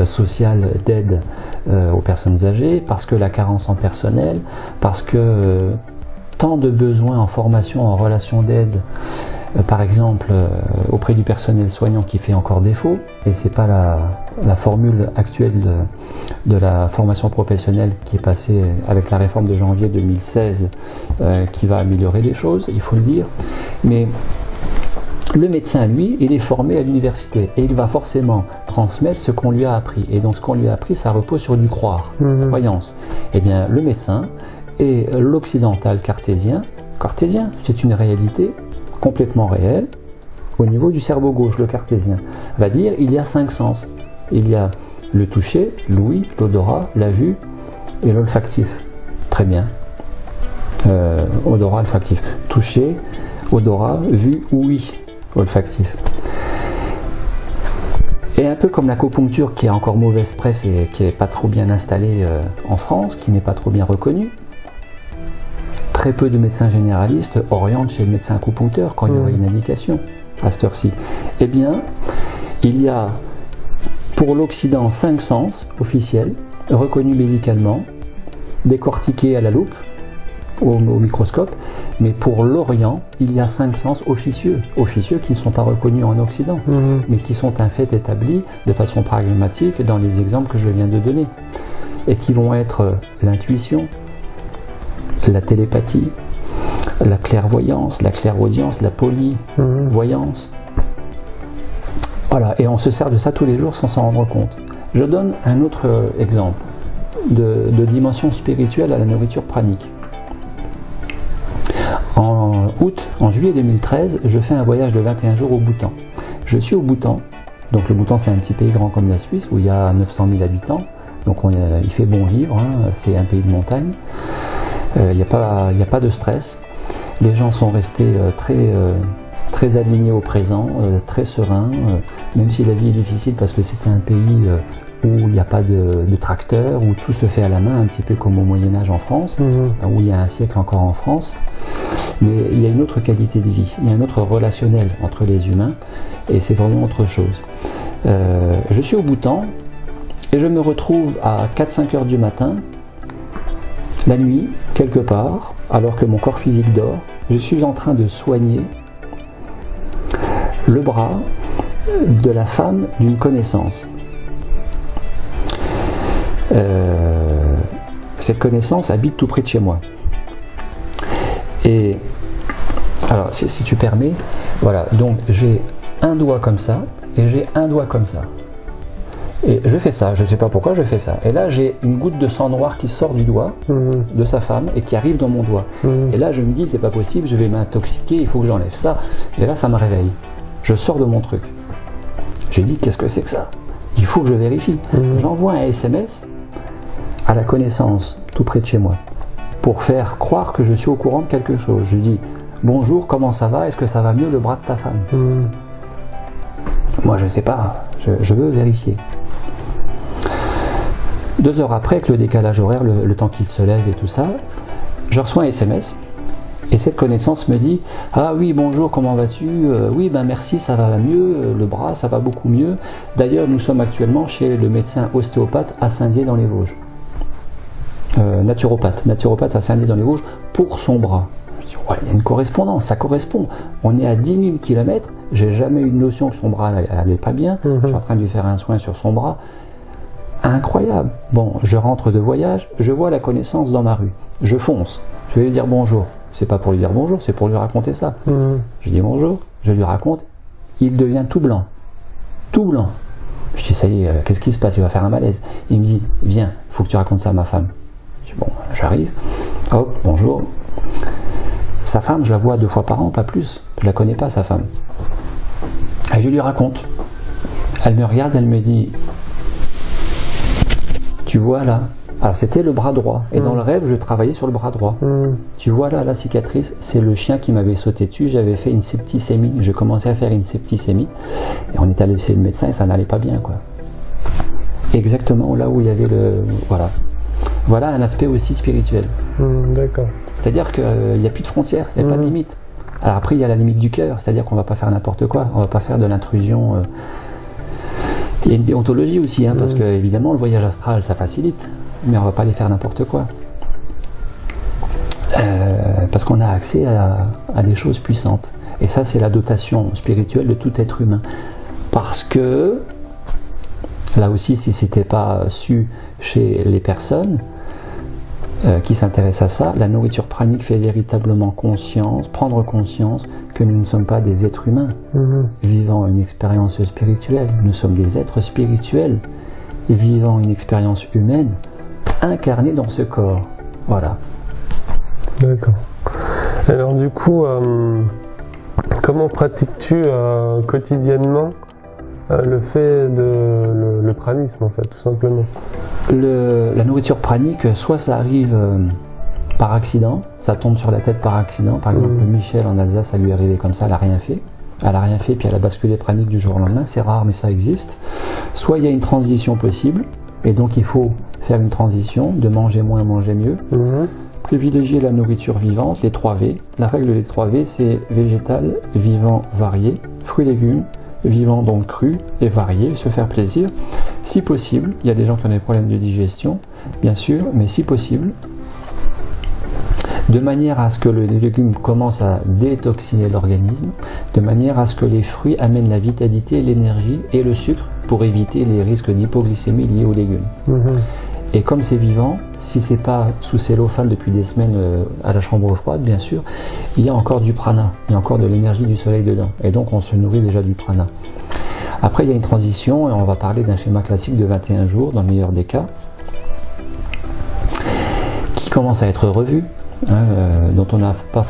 [SPEAKER 2] social d'aide aux personnes âgées, parce que la carence en personnel, parce que tant de besoins en formation, en relation d'aide, par exemple auprès du personnel soignant qui fait encore défaut, et c'est pas la formule actuelle de la formation professionnelle qui est passée avec la réforme de janvier 2016 qui va améliorer les choses, il faut le dire, mais le médecin, lui, il est formé à l'université et il va forcément transmettre ce qu'on lui a appris. Et donc ce qu'on lui a appris, ça repose sur du croire, croyance. Eh bien, le médecin et l'occidental cartésien, c'est une réalité complètement réelle au niveau du cerveau gauche, le cartésien, va dire il y a 5 sens. Il y a le toucher, l'ouïe, l'odorat, la vue et l'olfactif. Très bien. Odorat, olfactif. Toucher, odorat, vue, ouïe. Olfactif. Et un peu comme l'acupuncture qui est encore mauvaise presse et qui n'est pas trop bien installée en France, qui n'est pas trop bien reconnue, très peu de médecins généralistes orientent chez le médecin acupuncteur quand il y aurait une indication à cette heure-ci. Eh bien, il y a pour l'Occident 5 sens officiels, reconnus médicalement, décortiqués à la loupe, au microscope, mais pour l'Orient, il y a 5 sens officieux qui ne sont pas reconnus en Occident, mais qui sont un fait établi de façon pragmatique dans les exemples que je viens de donner, et qui vont être l'intuition, la télépathie, la clairvoyance, la clairaudience, la polyvoyance. Voilà, et on se sert de ça tous les jours sans s'en rendre compte. Je donne un autre exemple de dimension spirituelle à la nourriture pranique. En juillet 2013, je fais un voyage de 21 jours au Bhoutan. Je suis au Bhoutan, donc le Bhoutan c'est un petit pays grand comme la Suisse où il y a 900 000 habitants, donc il fait bon vivre, c'est un pays de montagne, il n'y a pas de stress, les gens sont restés très alignés au présent, très sereins, même si la vie est difficile parce que c'est un pays où il n'y a pas de tracteur, où tout se fait à la main, un petit peu comme au Moyen-Âge en France, où il y a un siècle encore en France. mais il y a une autre qualité de vie, il y a un autre relationnel entre les humains, et c'est vraiment autre chose. Je suis au Bhoutan, et je me retrouve à 4-5 heures du matin, la nuit, quelque part, alors que mon corps physique dort, je suis en train de soigner le bras de la femme d'une connaissance. Cette connaissance habite tout près de chez moi. Et alors, si tu permets, voilà, donc j'ai un doigt comme ça et j'ai un doigt comme ça. Et je fais ça, je ne sais pas pourquoi je fais ça. Et là, j'ai une goutte de sang noir qui sort du doigt de sa femme et qui arrive dans mon doigt. Et là, je me dis, c'est pas possible, je vais m'intoxiquer, il faut que j'enlève ça. Et là, ça me réveille. Je sors de mon truc. Je dis, qu'est-ce que c'est que ça? Il faut que je vérifie. J'envoie un SMS à la connaissance, tout près de chez moi, pour faire croire que je suis au courant de quelque chose. Je dis, bonjour, comment ça va? Est-ce que ça va mieux le bras de ta femme? Moi, je ne sais pas, je veux vérifier. 2 heures après, avec le décalage horaire, le temps qu'il se lève et tout ça, je reçois un SMS et cette connaissance me dit « Ah oui, bonjour, comment vas-tu? Oui, ben merci, ça va mieux, le bras, ça va beaucoup mieux. D'ailleurs, nous sommes actuellement chez le médecin ostéopathe à Saint-Dié dans les Vosges. Naturopathe à Saint-Dié dans les Vosges pour son bras. » Je dis « Ouais, il y a une correspondance, ça correspond. On est à 10 000 km, j'ai jamais eu de notion que son bras allait pas bien. Je suis en train de lui faire un soin sur son bras. » Incroyable. Bon, je rentre de voyage, je vois la connaissance dans ma rue. Je fonce. Je vais lui dire bonjour. C'est pas pour lui dire bonjour, c'est pour lui raconter ça. Je dis bonjour, je lui raconte. Il devient tout blanc. Tout blanc. Je dis ça y est, qu'est-ce qui se passe? Il va faire un malaise. Il me dit, viens, il faut que tu racontes ça à ma femme. Je dis bon, j'arrive. Hop, bonjour. Sa femme, je la vois 2 fois par an, pas plus. Je la connais pas, sa femme. Et je lui raconte. Elle me regarde, elle me dit, tu vois là, alors c'était le bras droit, et dans le rêve je travaillais sur le bras droit. Tu vois là, la cicatrice, c'est le chien qui m'avait sauté dessus, j'avais fait une septicémie, je commençais à faire une septicémie, et on est allé chez le médecin et ça n'allait pas bien quoi. Exactement là où il y avait le... Voilà un aspect aussi spirituel.
[SPEAKER 1] D'accord.
[SPEAKER 2] C'est-à-dire qu'il n'y a plus de frontières, il n'y a pas de limite. Alors après il y a la limite du cœur, c'est-à-dire qu'on ne va pas faire n'importe quoi, on ne va pas faire de l'intrusion... Il y a une déontologie aussi, hein, parce que évidemment le voyage astral ça facilite, mais on ne va pas les faire n'importe quoi. Parce qu'on a accès à des choses puissantes. Et ça c'est la dotation spirituelle de tout être humain. Parce que, là aussi si ce n'était pas su chez les personnes qui s'intéressent à ça, la nourriture pranique fait véritablement prendre conscience que nous ne sommes pas des êtres humains vivant une expérience spirituelle. Nous sommes des êtres spirituels vivant une expérience humaine incarnée dans ce corps. Voilà. D'accord.
[SPEAKER 1] Alors du coup, comment pratiques-tu quotidiennement le fait de le pranisme en fait, tout simplement?
[SPEAKER 2] La nourriture pranique, soit ça arrive par accident, ça tombe sur la tête par accident. Par exemple, Michel en Alsace, ça lui est arrivé comme ça, elle n'a rien fait. Elle n'a rien fait, puis elle a basculé pranique du jour au lendemain. C'est rare, mais ça existe. Soit il y a une transition possible, et donc il faut faire une transition, de manger moins, manger mieux. Privilégier la nourriture vivante, les 3 V. La règle des 3 V, c'est végétal, vivant, varié, fruits et légumes, vivant donc cru et varié, se faire plaisir. Si possible, il y a des gens qui ont des problèmes de digestion, bien sûr, mais si possible, de manière à ce que les légumes commencent à détoxiner l'organisme, de manière à ce que les fruits amènent la vitalité, l'énergie et le sucre pour éviter les risques d'hypoglycémie liés aux légumes. Et comme c'est vivant, si c'est pas sous cellophane depuis des semaines à la chambre froide, bien sûr, il y a encore du prana, il y a encore de l'énergie du soleil dedans. Et donc on se nourrit déjà du prana. Après il y a une transition et on va parler d'un schéma classique de 21 jours dans le meilleur des cas, qui commence à être revu, dont on n'a pas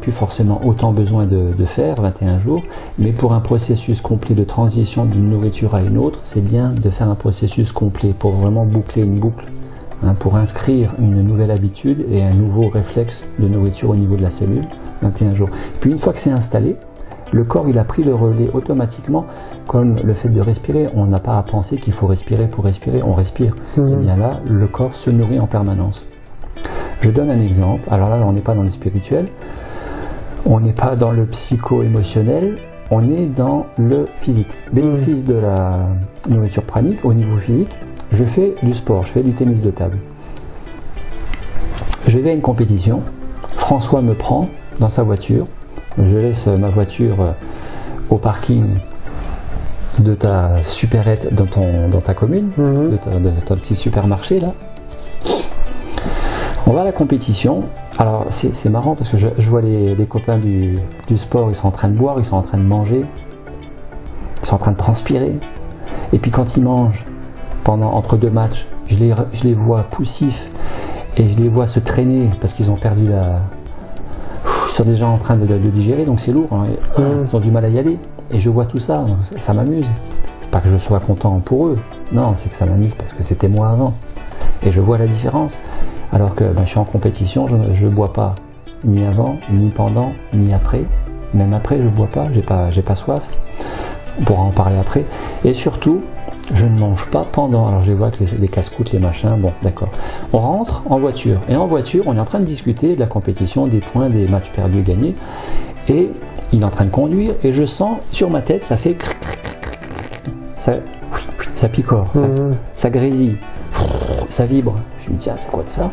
[SPEAKER 2] plus forcément autant besoin de faire, 21 jours, mais pour un processus complet de transition d'une nourriture à une autre, c'est bien de faire un processus complet pour vraiment boucler une boucle, pour inscrire une nouvelle habitude et un nouveau réflexe de nourriture au niveau de la cellule, 21 jours. Puis une fois que c'est installé, le corps il a pris le relais automatiquement, comme le fait de respirer. On n'a pas à penser qu'il faut respirer pour respirer, on respire. Et bien là, le corps se nourrit en permanence. Je donne un exemple, alors là on n'est pas dans le spirituel, On n'est pas dans le psycho-émotionnel, on est dans le physique. Bénéfice de la nourriture pranique au niveau physique, je fais du sport, je fais du tennis de table. Je vais à une compétition, François me prend dans sa voiture, je laisse ma voiture au parking de ta supérette dans ta commune, de ton petit supermarché là. On va à la compétition. Alors c'est marrant parce que je vois les copains du sport, ils sont en train de boire, ils sont en train de manger, ils sont en train de transpirer. Et puis quand ils mangent, entre deux matchs, je les vois poussifs et je les vois se traîner parce qu'ils ont perdu ils sont déjà en train de digérer, donc c'est lourd, hein. Ils ont du mal à y aller. Et je vois tout ça, ça m'amuse. C'est pas que je sois content pour eux, non, c'est que ça m'amuse parce que c'était moi avant. Et je vois la différence. Alors que je suis en compétition, je ne bois pas ni avant, ni pendant, ni après. Même après, je ne bois pas, j'ai pas soif. On pourra en parler après. Et surtout, je ne mange pas pendant. Alors je les vois avec les casse-croûtes, les machins, bon d'accord. On rentre en voiture. Et en voiture, on est en train de discuter de la compétition, des points, des matchs perdus et gagnés. Et il est en train de conduire et je sens sur ma tête, ça fait ça picore, ça grésille, ça vibre. Je me dis, c'est quoi de ça?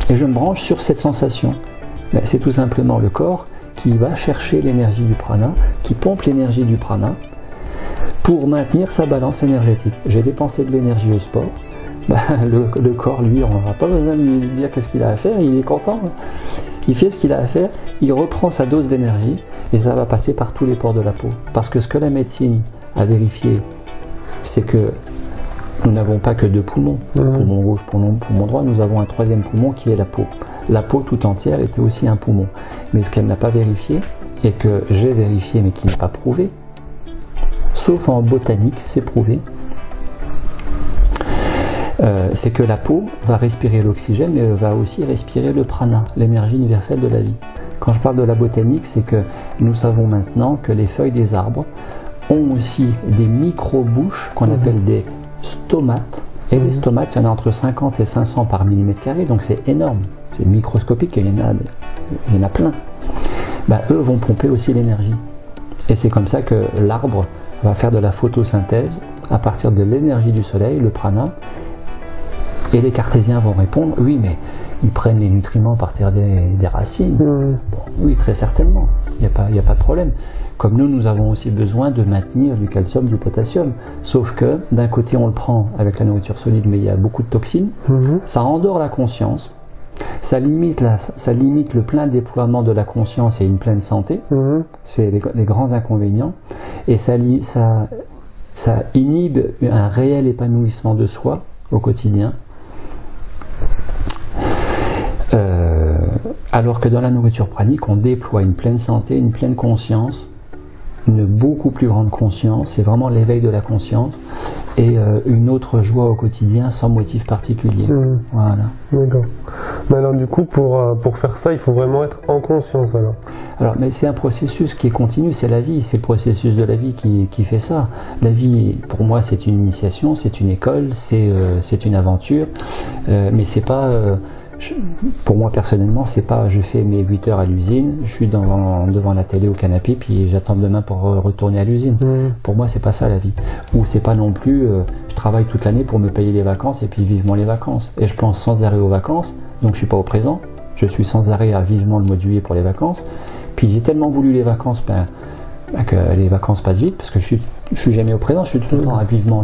[SPEAKER 2] Et je me branche sur cette sensation. C'est tout simplement le corps qui va chercher l'énergie du prana, qui pompe l'énergie du prana pour maintenir sa balance énergétique. J'ai dépensé de l'énergie au sport. Le corps, lui, on n'a pas besoin de lui dire qu'est-ce qu'il a à faire, il est content. Il fait ce qu'il a à faire, il reprend sa dose d'énergie et ça va passer par tous les pores de la peau. Parce que ce que la médecine a vérifié, c'est que nous n'avons pas que deux poumons, poumon gauche, poumon droit, nous avons un troisième poumon qui est la peau. La peau tout entière était aussi un poumon. Mais ce qu'elle n'a pas vérifié, et que j'ai vérifié mais qui n'est pas prouvé, sauf en botanique, c'est prouvé, c'est que la peau va respirer l'oxygène, mais va aussi respirer le prana, l'énergie universelle de la vie. Quand je parle de la botanique, c'est que nous savons maintenant que les feuilles des arbres ont aussi des micro-bouches qu'on appelle des stomates. Et les stomates, il y en a entre 50 et 500 par millimètre carré, donc c'est énorme, c'est microscopique, il y en a plein. Eux vont pomper aussi l'énergie. Et c'est comme ça que l'arbre va faire de la photosynthèse à partir de l'énergie du soleil, le prana. Et les cartésiens vont répondre, oui, mais ils prennent les nutriments à partir des racines. Bon, oui, très certainement, il n'y a pas de problème. Comme nous avons aussi besoin de maintenir du calcium, du potassium. Sauf que d'un côté, on le prend avec la nourriture solide, mais il y a beaucoup de toxines. Ça endort la conscience. Ça limite le plein déploiement de la conscience et une pleine santé. C'est les grands inconvénients. Et ça inhibe un réel épanouissement de soi au quotidien. Alors que dans la nourriture pranique, on déploie une pleine santé, une pleine conscience, une beaucoup plus grande conscience, c'est vraiment l'éveil de la conscience et une autre joie au quotidien sans motif particulier. Voilà.
[SPEAKER 1] D'accord. Mais alors du coup, pour faire ça, il faut vraiment être en conscience alors.
[SPEAKER 2] Mais c'est un processus qui est continu, c'est la vie, c'est le processus de la vie qui fait ça. La vie, pour moi, c'est une initiation, c'est une école, c'est une aventure, mais c'est pas... pour moi personnellement, c'est pas je fais mes 8 heures à l'usine, je suis devant la télé au canapé puis j'attends demain pour retourner à l'usine. Pour moi, c'est pas ça la vie. Ou c'est pas non plus je travaille toute l'année pour me payer les vacances et puis vivement les vacances. Et je pense sans arrêt aux vacances, donc je suis pas au présent. Je suis sans arrêt à vivement le mois de juillet pour les vacances. Puis j'ai tellement voulu les vacances que les vacances passent vite parce que je suis jamais au présent, je suis tout le temps à vivement.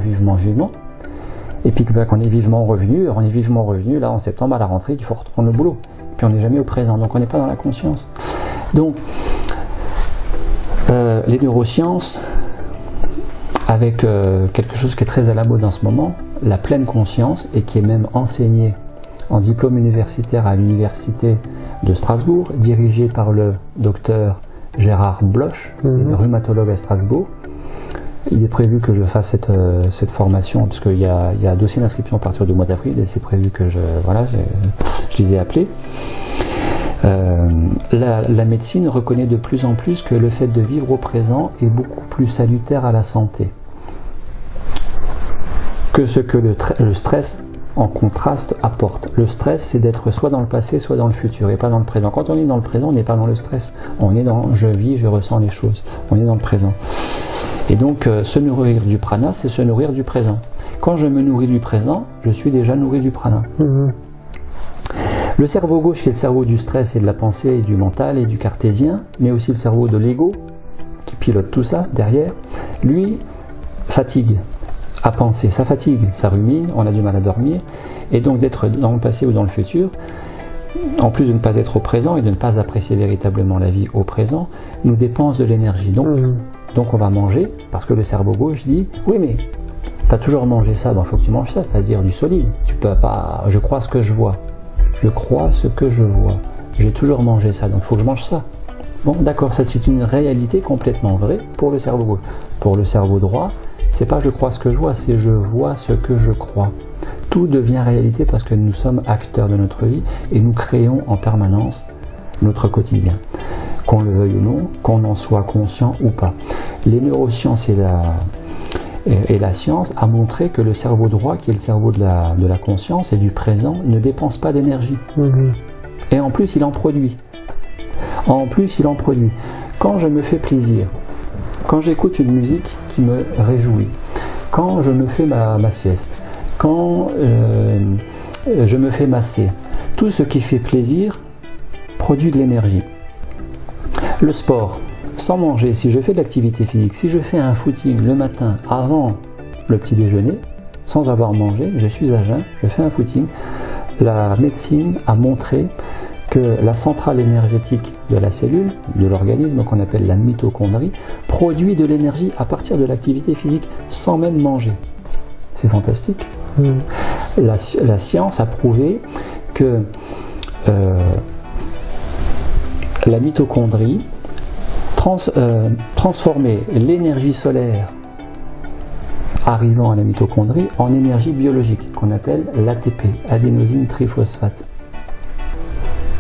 [SPEAKER 2] Et puis qu'on est vivement revenu, là en septembre à la rentrée qu'il faut reprendre le boulot. Puis on n'est jamais au présent, donc on n'est pas dans la conscience. Donc les neurosciences, avec quelque chose qui est très à la mode en ce moment, la pleine conscience, et qui est même enseignée en diplôme universitaire à l'université de Strasbourg, dirigée par le docteur Gérard Bloch, rhumatologue à Strasbourg. Il est prévu que je fasse cette formation, parce qu'il y a un dossier d'inscription à partir du mois d'avril, et c'est prévu que je les ai appelés. La médecine reconnaît de plus en plus que le fait de vivre au présent est beaucoup plus salutaire à la santé que ce que le stress en contraste, apporte. Le stress, c'est d'être soit dans le passé, soit dans le futur, et pas dans le présent. Quand on est dans le présent, on n'est pas dans le stress. On est dans je vis, je ressens les choses. On est dans le présent. Et donc, se nourrir du prana, c'est se nourrir du présent. Quand je me nourris du présent, je suis déjà nourri du prana. Le cerveau gauche, qui est le cerveau du stress et de la pensée et du mental et du cartésien, mais aussi le cerveau de l'ego, qui pilote tout ça derrière, lui fatigue à penser, ça fatigue, ça rumine, on a du mal à dormir, et donc d'être dans le passé ou dans le futur, en plus de ne pas être au présent et de ne pas apprécier véritablement la vie au présent, nous dépense de l'énergie. Donc on va manger, parce que le cerveau gauche dit, oui mais tu as toujours mangé ça, il faut que tu manges ça, c'est-à-dire du solide, tu peux pas, je crois ce que je vois, j'ai toujours mangé ça, donc il faut que je mange ça. Bon, d'accord, ça c'est une réalité complètement vraie pour le cerveau gauche. Pour le cerveau droit, c'est pas je crois ce que je vois, c'est je vois ce que je crois. Tout devient réalité parce que nous sommes acteurs de notre vie et nous créons en permanence notre quotidien. Qu'on le veuille ou non, qu'on en soit conscient ou pas. Les neurosciences et la science a montré que le cerveau droit, qui est le cerveau de la conscience et du présent, ne dépense pas d'énergie. Et en plus, il en produit. Quand je me fais plaisir, quand j'écoute une musique qui me réjouit, quand je me fais ma sieste, quand je me fais masser, tout ce qui fait plaisir produit de l'énergie. Le sport, sans manger, si je fais de l'activité physique, si je fais un footing le matin avant le petit déjeuner, sans avoir mangé, je suis à jeun, je fais un footing, la médecine a montré que la centrale énergétique de la cellule, de l'organisme qu'on appelle la mitochondrie, produit de l'énergie à partir de l'activité physique sans même manger. C'est fantastique. La science a prouvé que la mitochondrie transformait l'énergie solaire arrivant à la mitochondrie en énergie biologique qu'on appelle l'ATP, adénosine triphosphate.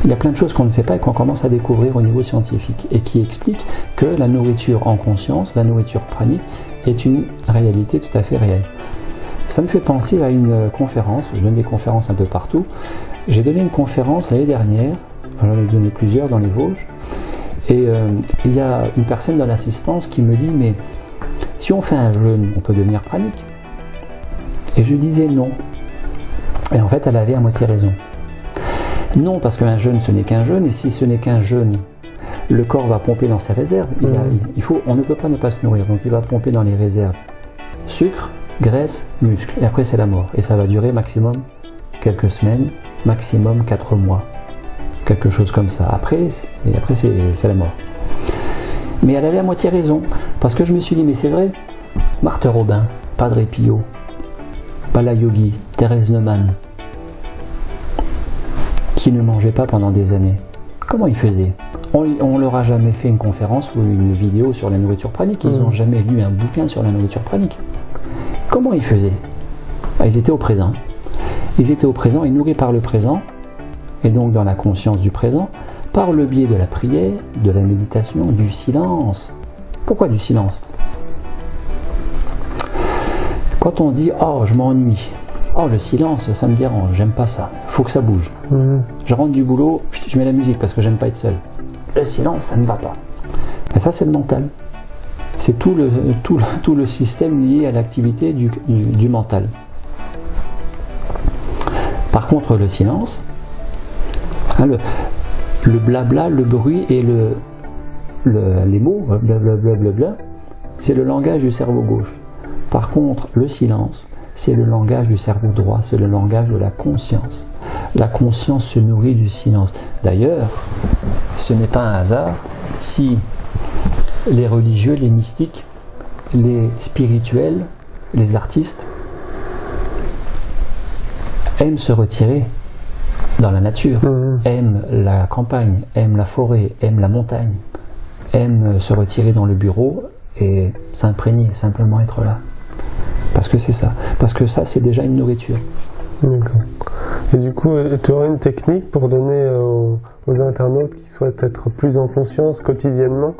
[SPEAKER 2] Il y a plein de choses qu'on ne sait pas et qu'on commence à découvrir au niveau scientifique et qui expliquent que la nourriture en conscience, la nourriture pranique, est une réalité tout à fait réelle. Ça me fait penser à une conférence, je donne des conférences un peu partout. J'ai donné une conférence l'année dernière, j'en ai donné plusieurs dans les Vosges, et il y a une personne dans l'assistance qui me dit « mais si on fait un jeûne, on peut devenir pranique ?» Et je disais non. Et en fait, elle avait à moitié raison. Non, parce qu'un jeûne, ce n'est qu'un jeûne, et si ce n'est qu'un jeûne, le corps va pomper dans ses réserves. On ne peut pas ne pas se nourrir, donc il va pomper dans les réserves sucre, graisse, muscle, et après c'est la mort. Et ça va durer maximum quelques semaines, maximum 4 mois, quelque chose comme ça. Après c'est la mort. Mais elle avait à moitié raison, parce que je me suis dit, mais c'est vrai, Marthe Robin, Padre Pio, Balayogi, Thérèse Neumann, qui ne mangeaient pas pendant des années, comment ils faisaient? On leur a jamais fait une conférence ou une vidéo sur la nourriture pranique, ils n'ont jamais lu un bouquin sur la nourriture pranique. Comment ils faisaient? Ils étaient au présent. Ils étaient au présent et nourris par le présent, et donc dans la conscience du présent, par le biais de la prière, de la méditation, du silence. Pourquoi du silence? Quand on dit « oh, je m'ennuie », « oh, le silence, ça me dérange, j'aime pas ça, faut que ça bouge. Je rentre du boulot, je mets la musique parce que j'aime pas être seul. Le silence, ça ne va pas. » Et ça, c'est le mental. C'est tout le système lié à l'activité du mental. Par contre, le silence, le blabla, le bruit et les mots, blablabla, c'est le langage du cerveau gauche. Par contre, le silence, c'est le langage du cerveau droit, c'est le langage de la conscience. La conscience se nourrit du silence. D'ailleurs, ce n'est pas un hasard si les religieux, les mystiques, les spirituels, les artistes aiment se retirer dans la nature, aiment la campagne, aiment la forêt, aiment la montagne, aiment se retirer dans le bureau et s'imprégner, simplement être là. Parce que c'est ça. Parce que ça, c'est déjà une nourriture.
[SPEAKER 1] D'accord. Et du coup, tu aurais une technique pour donner aux internautes qui souhaitent être plus en conscience quotidiennement?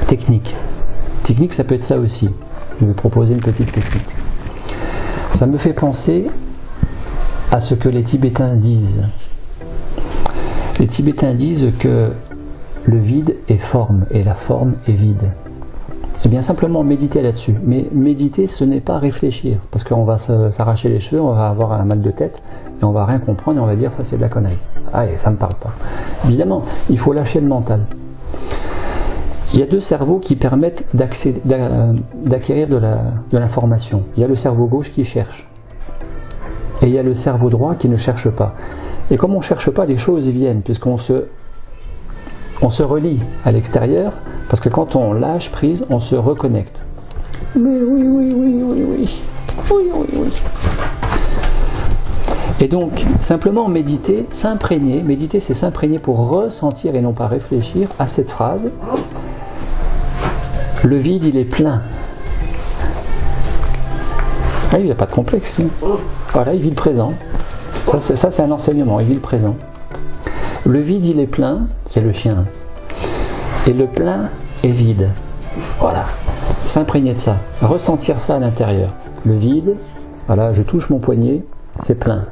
[SPEAKER 2] Technique. Technique, ça peut être ça aussi. Je vais proposer une petite technique. Ça me fait penser à ce que les Tibétains disent. Les Tibétains disent que le vide est forme et la forme est vide. Eh bien simplement méditer là-dessus. Mais méditer, ce n'est pas réfléchir, parce qu'on va s'arracher les cheveux, on va avoir un mal de tête, et on va rien comprendre, et on va dire ça c'est de la connerie. Ah, et ça me parle pas. Évidemment, il faut lâcher le mental. Il y a deux cerveaux qui permettent d'acquérir de l'information. Il y a le cerveau gauche qui cherche, et il y a le cerveau droit qui ne cherche pas. Et comme on ne cherche pas, les choses viennent, puisqu'on se relie à l'extérieur, parce que quand on lâche prise, on se reconnecte. Mais oui. Et donc, simplement méditer, s'imprégner, méditer c'est s'imprégner pour ressentir et non pas réfléchir à cette phrase. Le vide, il est plein. Ah, il n'y a pas de complexe, lui. Voilà, il vit le présent. Ça c'est un enseignement, il vit le présent. Le vide, il est plein, c'est le chien. Et le plein est vide. Voilà. S'imprégner de ça. Ressentir ça à l'intérieur. Le vide, voilà, je touche mon poignet, c'est plein.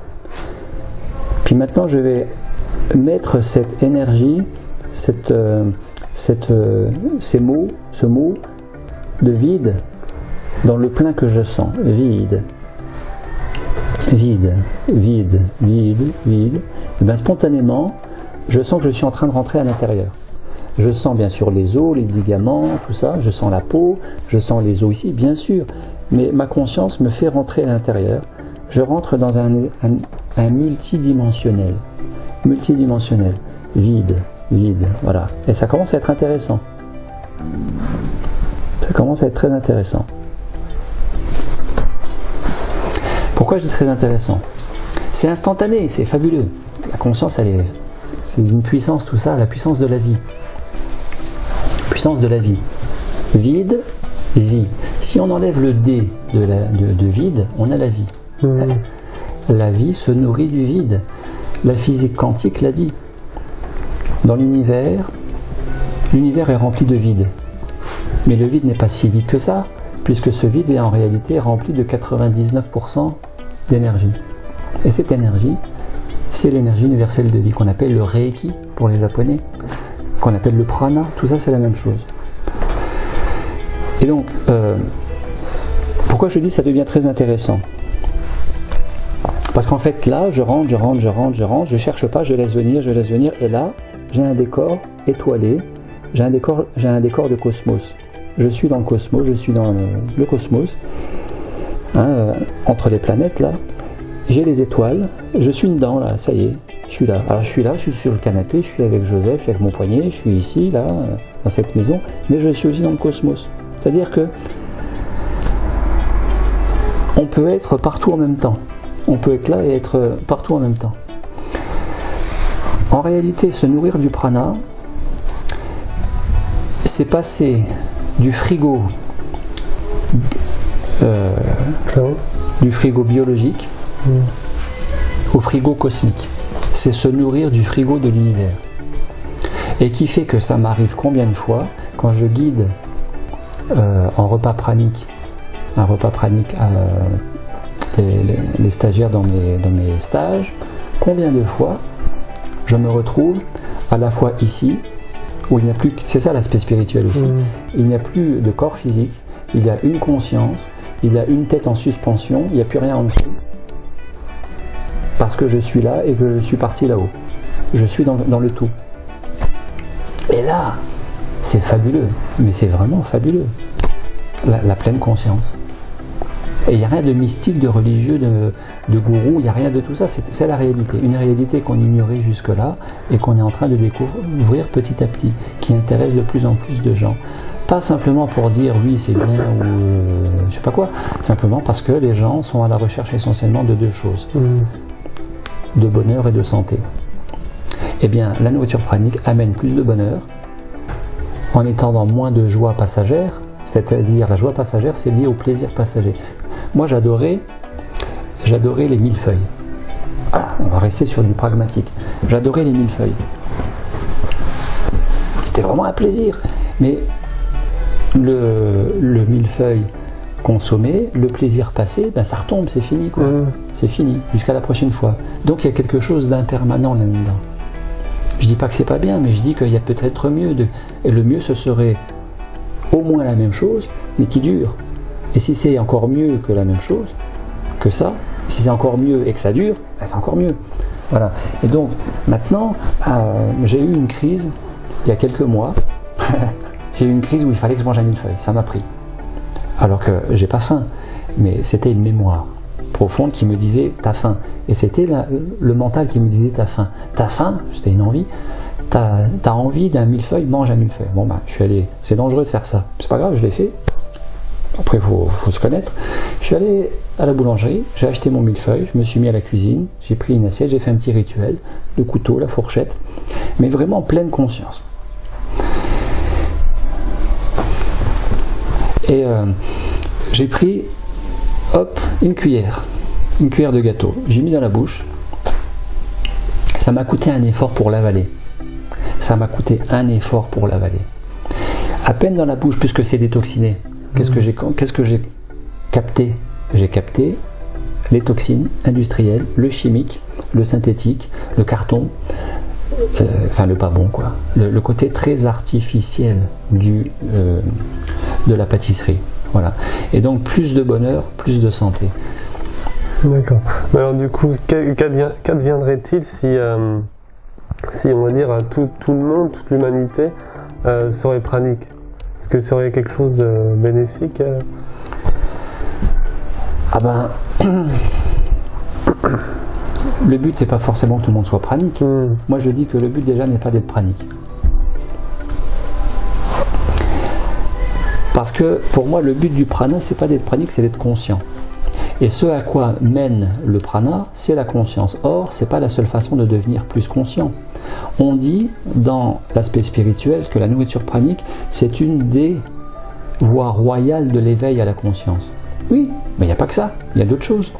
[SPEAKER 2] Puis maintenant, je vais mettre cette énergie, ce mot de vide dans le plein que je sens. Vide. Vide. Et bien spontanément, je sens que je suis en train de rentrer à l'intérieur. Je sens bien sûr les os, les ligaments, tout ça, je sens la peau, je sens les os ici, bien sûr, mais ma conscience me fait rentrer à l'intérieur. Je rentre dans un multidimensionnel. Vide, voilà. Et ça commence à être intéressant. Ça commence à être très intéressant. Pourquoi je dis très intéressant? C'est instantané, c'est fabuleux. La conscience, c'est une puissance, tout ça, la puissance de la vie. Puissance de la vie. Vide, vie. Si on enlève le D de vide, on a la vie. La vie se nourrit du vide. La physique quantique l'a dit. Dans l'univers est rempli de vide. Mais le vide n'est pas si vide que ça, puisque ce vide est en réalité rempli de 99% d'énergie. Et cette énergie, c'est l'énergie universelle de vie qu'on appelle le Reiki pour les Japonais, qu'on appelle le prana, tout ça c'est la même chose. Et donc, pourquoi je dis que ça devient très intéressant? Parce qu'en fait là, je rentre, je cherche pas, je laisse venir, et là, j'ai un décor étoilé, j'ai un décor de cosmos. Je suis dans le cosmos, je suis dans le cosmos, entre les planètes là, j'ai les étoiles, je suis dedans là, ça y est, je suis là. Alors je suis sur le canapé, je suis avec Joseph, je suis avec mon poignet, je suis ici, là, dans cette maison, mais je suis aussi dans le cosmos. C'est-à-dire que on peut être partout en même temps. On peut être là et être partout en même temps. En réalité, se nourrir du prana, c'est passer du frigo biologique au frigo cosmique. C'est se nourrir du frigo de l'univers. Et qui fait que ça m'arrive combien de fois quand je guide en repas pranique, les stagiaires dans mes stages, combien de fois je me retrouve à la fois ici, où il n'y a plus, c'est ça l'aspect spirituel aussi, il n'y a plus de corps physique, il y a une conscience, il y a une tête en suspension, il n'y a plus rien en dessous, parce que je suis là et que je suis parti là-haut. Je suis dans le tout. Et là, c'est fabuleux, mais c'est vraiment fabuleux, la pleine conscience. Et il n'y a rien de mystique, de religieux, de gourou, il n'y a rien de tout ça, c'est la réalité. Une réalité qu'on ignorait jusque-là et qu'on est en train de découvrir petit à petit, qui intéresse de plus en plus de gens. Pas simplement pour dire oui c'est bien ou je sais pas quoi, simplement parce que les gens sont à la recherche essentiellement de deux choses, de bonheur et de santé. Eh bien la nourriture pranique amène plus de bonheur en étant dans moins de joie passagère, c'est-à-dire la joie passagère c'est lié au plaisir passager. Moi j'adorais les millefeuilles. Ah, on va rester sur du pragmatique. J'adorais les millefeuilles. C'était vraiment un plaisir. Mais le millefeuille consommé, le plaisir passé, ben ça retombe, c'est fini quoi. C'est fini, jusqu'à la prochaine fois. Donc il y a quelque chose d'impermanent là-dedans. Je dis pas que c'est pas bien, mais je dis qu'il y a peut-être mieux. Et le mieux, ce serait au moins la même chose, mais qui dure. Et si c'est encore mieux que la même chose, que ça, si c'est encore mieux et que ça dure, ben c'est encore mieux. Voilà. Et donc maintenant, j'ai eu une crise il y a quelques mois. J'ai eu une crise où il fallait que je mange un millefeuille. Ça m'a pris. Alors que j'ai pas faim, mais c'était une mémoire profonde qui me disait t'as faim. Et c'était le mental qui me disait t'as faim. T'as faim, c'était une envie. T'as envie d'un millefeuille, mange un millefeuille. Bon bah je suis allé, c'est dangereux de faire ça. C'est pas grave, je l'ai fait. Après faut se connaître. Je suis allé à la boulangerie, j'ai acheté mon millefeuille, je me suis mis à la cuisine, j'ai pris une assiette, j'ai fait un petit rituel, le couteau, la fourchette, mais vraiment en pleine conscience. Et j'ai pris, hop, une cuillère de gâteau. J'ai mis dans la bouche. Ça m'a coûté un effort pour l'avaler. Ça m'a coûté un effort pour l'avaler. À peine dans la bouche, puisque c'est détoxiné. Qu'est-ce que j'ai capté? J'ai capté les toxines industrielles, le chimique, le synthétique, le carton, enfin le pas bon quoi. Le côté très artificiel de la pâtisserie. Voilà. Et donc plus de bonheur, plus de santé.
[SPEAKER 1] D'accord. Alors du coup, qu'adviendrait-il si on va dire tout le monde, toute l'humanité serait pranique? Est-ce que ça aurait quelque chose de bénéfique?
[SPEAKER 2] Ah ben, le but c'est pas forcément que tout le monde soit pranique. Moi je dis que le but déjà n'est pas d'être pranique. Parce que pour moi le but du prana c'est pas d'être pranique, c'est d'être conscient. Et ce à quoi mène le prana, c'est la conscience. Or, c'est pas la seule façon de devenir plus conscient. On dit dans l'aspect spirituel que la nourriture pranique, c'est une des voies royales de l'éveil à la conscience. Oui, mais il n'y a pas que ça, il y a d'autres choses.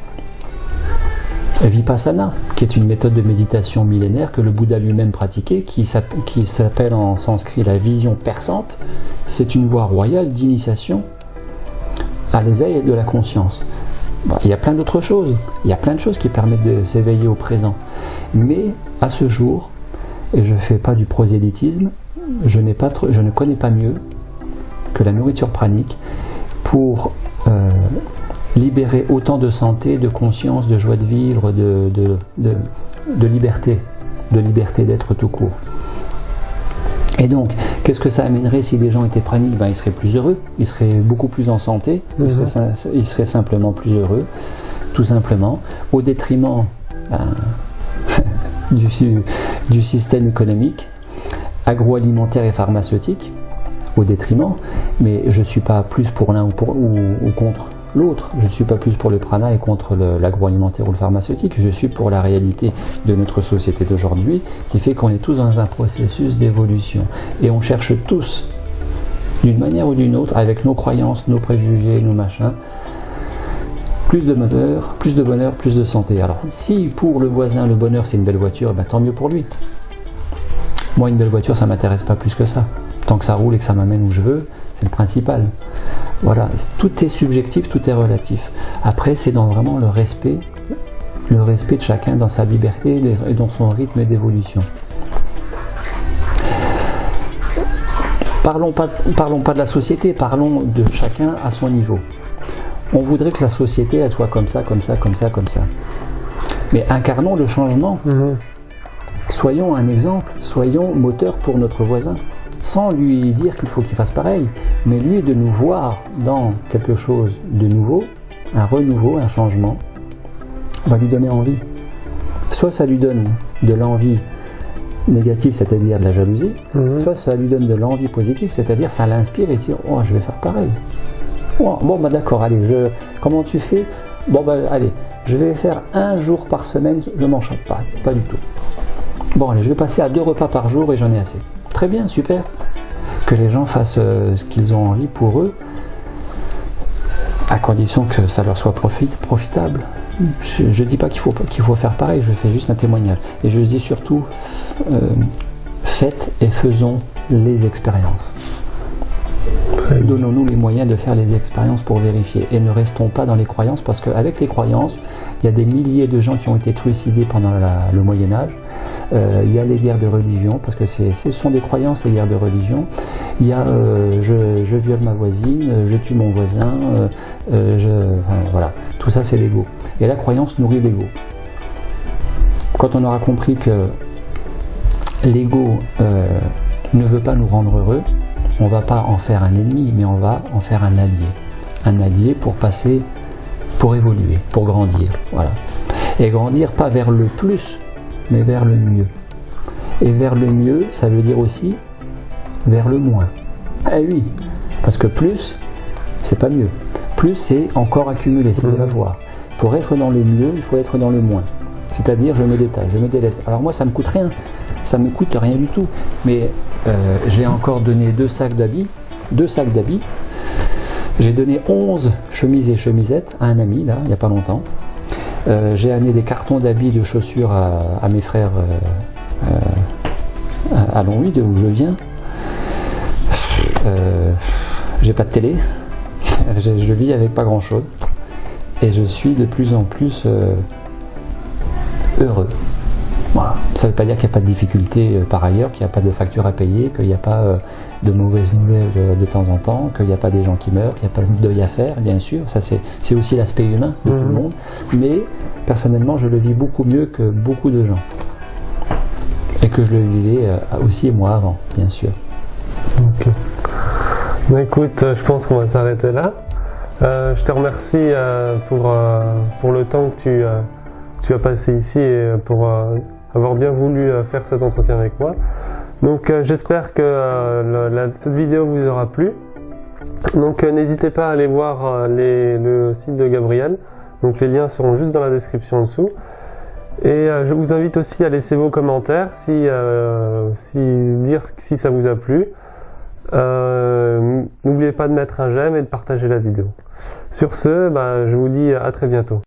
[SPEAKER 2] Vipassana, qui est une méthode de méditation millénaire que le Bouddha lui-même pratiquait, qui s'appelle en sanskrit la vision perçante, c'est une voie royale d'initiation à l'éveil de la conscience. Bon, il y a plein d'autres choses, il y a plein de choses qui permettent de s'éveiller au présent. Mais à ce jour, et je ne fais pas du prosélytisme, je ne connais pas mieux que la nourriture pranique pour libérer autant de santé, de conscience, de joie de vivre, de liberté d'être tout court. Et donc, qu'est-ce que ça amènerait si les gens étaient praniques? Ben, ils seraient plus heureux, ils seraient beaucoup plus en santé, ils seraient simplement plus heureux, tout simplement, au détriment du système économique, agroalimentaire et pharmaceutique, au détriment, mais je ne suis pas plus pour l'un ou contre l'autre, je ne suis pas plus pour le prana et contre l'agroalimentaire ou le pharmaceutique, je suis pour la réalité de notre société d'aujourd'hui qui fait qu'on est tous dans un processus d'évolution et on cherche tous, d'une manière ou d'une autre, avec nos croyances, nos préjugés, nos machins, plus de bonheur, plus de santé. Alors si pour le voisin le bonheur c'est une belle voiture, ben, tant mieux pour lui. Moi une belle voiture ça ne m'intéresse pas plus que ça. Tant que ça roule et que ça m'amène où je veux, c'est le principal. Voilà, tout est subjectif, tout est relatif. Après, c'est dans vraiment le respect de chacun dans sa liberté et dans son rythme d'évolution. Parlons pas de la société, parlons de chacun à son niveau. On voudrait que la société, elle soit comme ça, comme ça, comme ça, comme ça. Mais incarnons le changement. Soyons un exemple, soyons moteurs pour notre voisin. Sans lui dire qu'il faut qu'il fasse pareil, mais lui de nous voir dans quelque chose de nouveau, un renouveau, un changement, va lui donner envie. Soit ça lui donne de l'envie négative, c'est-à-dire de la jalousie, soit ça lui donne de l'envie positive, c'est-à-dire ça l'inspire et dit « Oh, je vais faire pareil. Oh, bon, bah d'accord, allez, comment tu fais? Bon, bah allez, je vais faire 1 jour par semaine, je ne mange pas du tout. Bon, allez, je vais passer à 2 repas par jour et j'en ai assez. » Très bien, super. Que les gens fassent ce qu'ils ont envie pour eux, à condition que ça leur soit profitable. Je ne dis pas qu'il faut faire pareil, je fais juste un témoignage. Et je dis surtout, faites et faisons les expériences. Donnons-nous les moyens de faire les expériences pour vérifier et ne restons pas dans les croyances, parce qu'avec les croyances, il y a des milliers de gens qui ont été trucidés pendant le Moyen-Âge. Il y a les guerres de religion, parce que ce sont des croyances, les guerres de religion. Il y a je viole ma voisine, je tue mon voisin, enfin, voilà. Tout ça, c'est l'ego. Et la croyance nourrit l'ego. Quand on aura compris que l'ego ne veut pas nous rendre heureux, on ne va pas en faire un ennemi, mais on va en faire un allié. Un allié pour passer, pour évoluer, pour grandir. Voilà. Et grandir pas vers le plus, mais vers le mieux. Et vers le mieux, ça veut dire aussi vers le moins. Eh oui, parce que plus, c'est pas mieux. Plus, c'est encore accumuler, c'est avoir. Pour être dans le mieux, il faut être dans le moins. C'est-à-dire, je me détache, je me délaisse. Alors moi, ça me coûte rien. Ça me coûte rien du tout. Mais j'ai encore donné 2 sacs d'habits. J'ai donné 11 chemises et chemisettes à un ami, là, il n'y a pas longtemps. J'ai amené des cartons d'habits, de chaussures à mes frères à Longwy, d'où je viens. J'ai pas de télé. Je vis avec pas grand-chose. Et je suis de plus en plus heureux. Voilà. Ça ne veut pas dire qu'il n'y a pas de difficultés par ailleurs, qu'il n'y a pas de factures à payer, qu'il n'y a pas de mauvaises nouvelles de temps en temps, qu'il n'y a pas des gens qui meurent, qu'il n'y a pas de deuil à faire, bien sûr. Ça, c'est aussi l'aspect humain de tout le monde. Mais personnellement, je le vis beaucoup mieux que beaucoup de gens. Et que je le vivais aussi moi avant, bien sûr.
[SPEAKER 1] Ok. Écoute, je pense qu'on va s'arrêter là. Je te remercie pour le temps que tu as passé ici et pour avoir bien voulu faire cet entretien avec moi. Donc j'espère que cette vidéo vous aura plu. Donc n'hésitez pas à aller voir le site de Gabriel. Donc les liens seront juste dans la description en dessous. Et je vous invite aussi à laisser vos commentaires, dire si ça vous a plu. N'oubliez pas de mettre un j'aime et de partager la vidéo. Sur ce, je vous dis à très bientôt.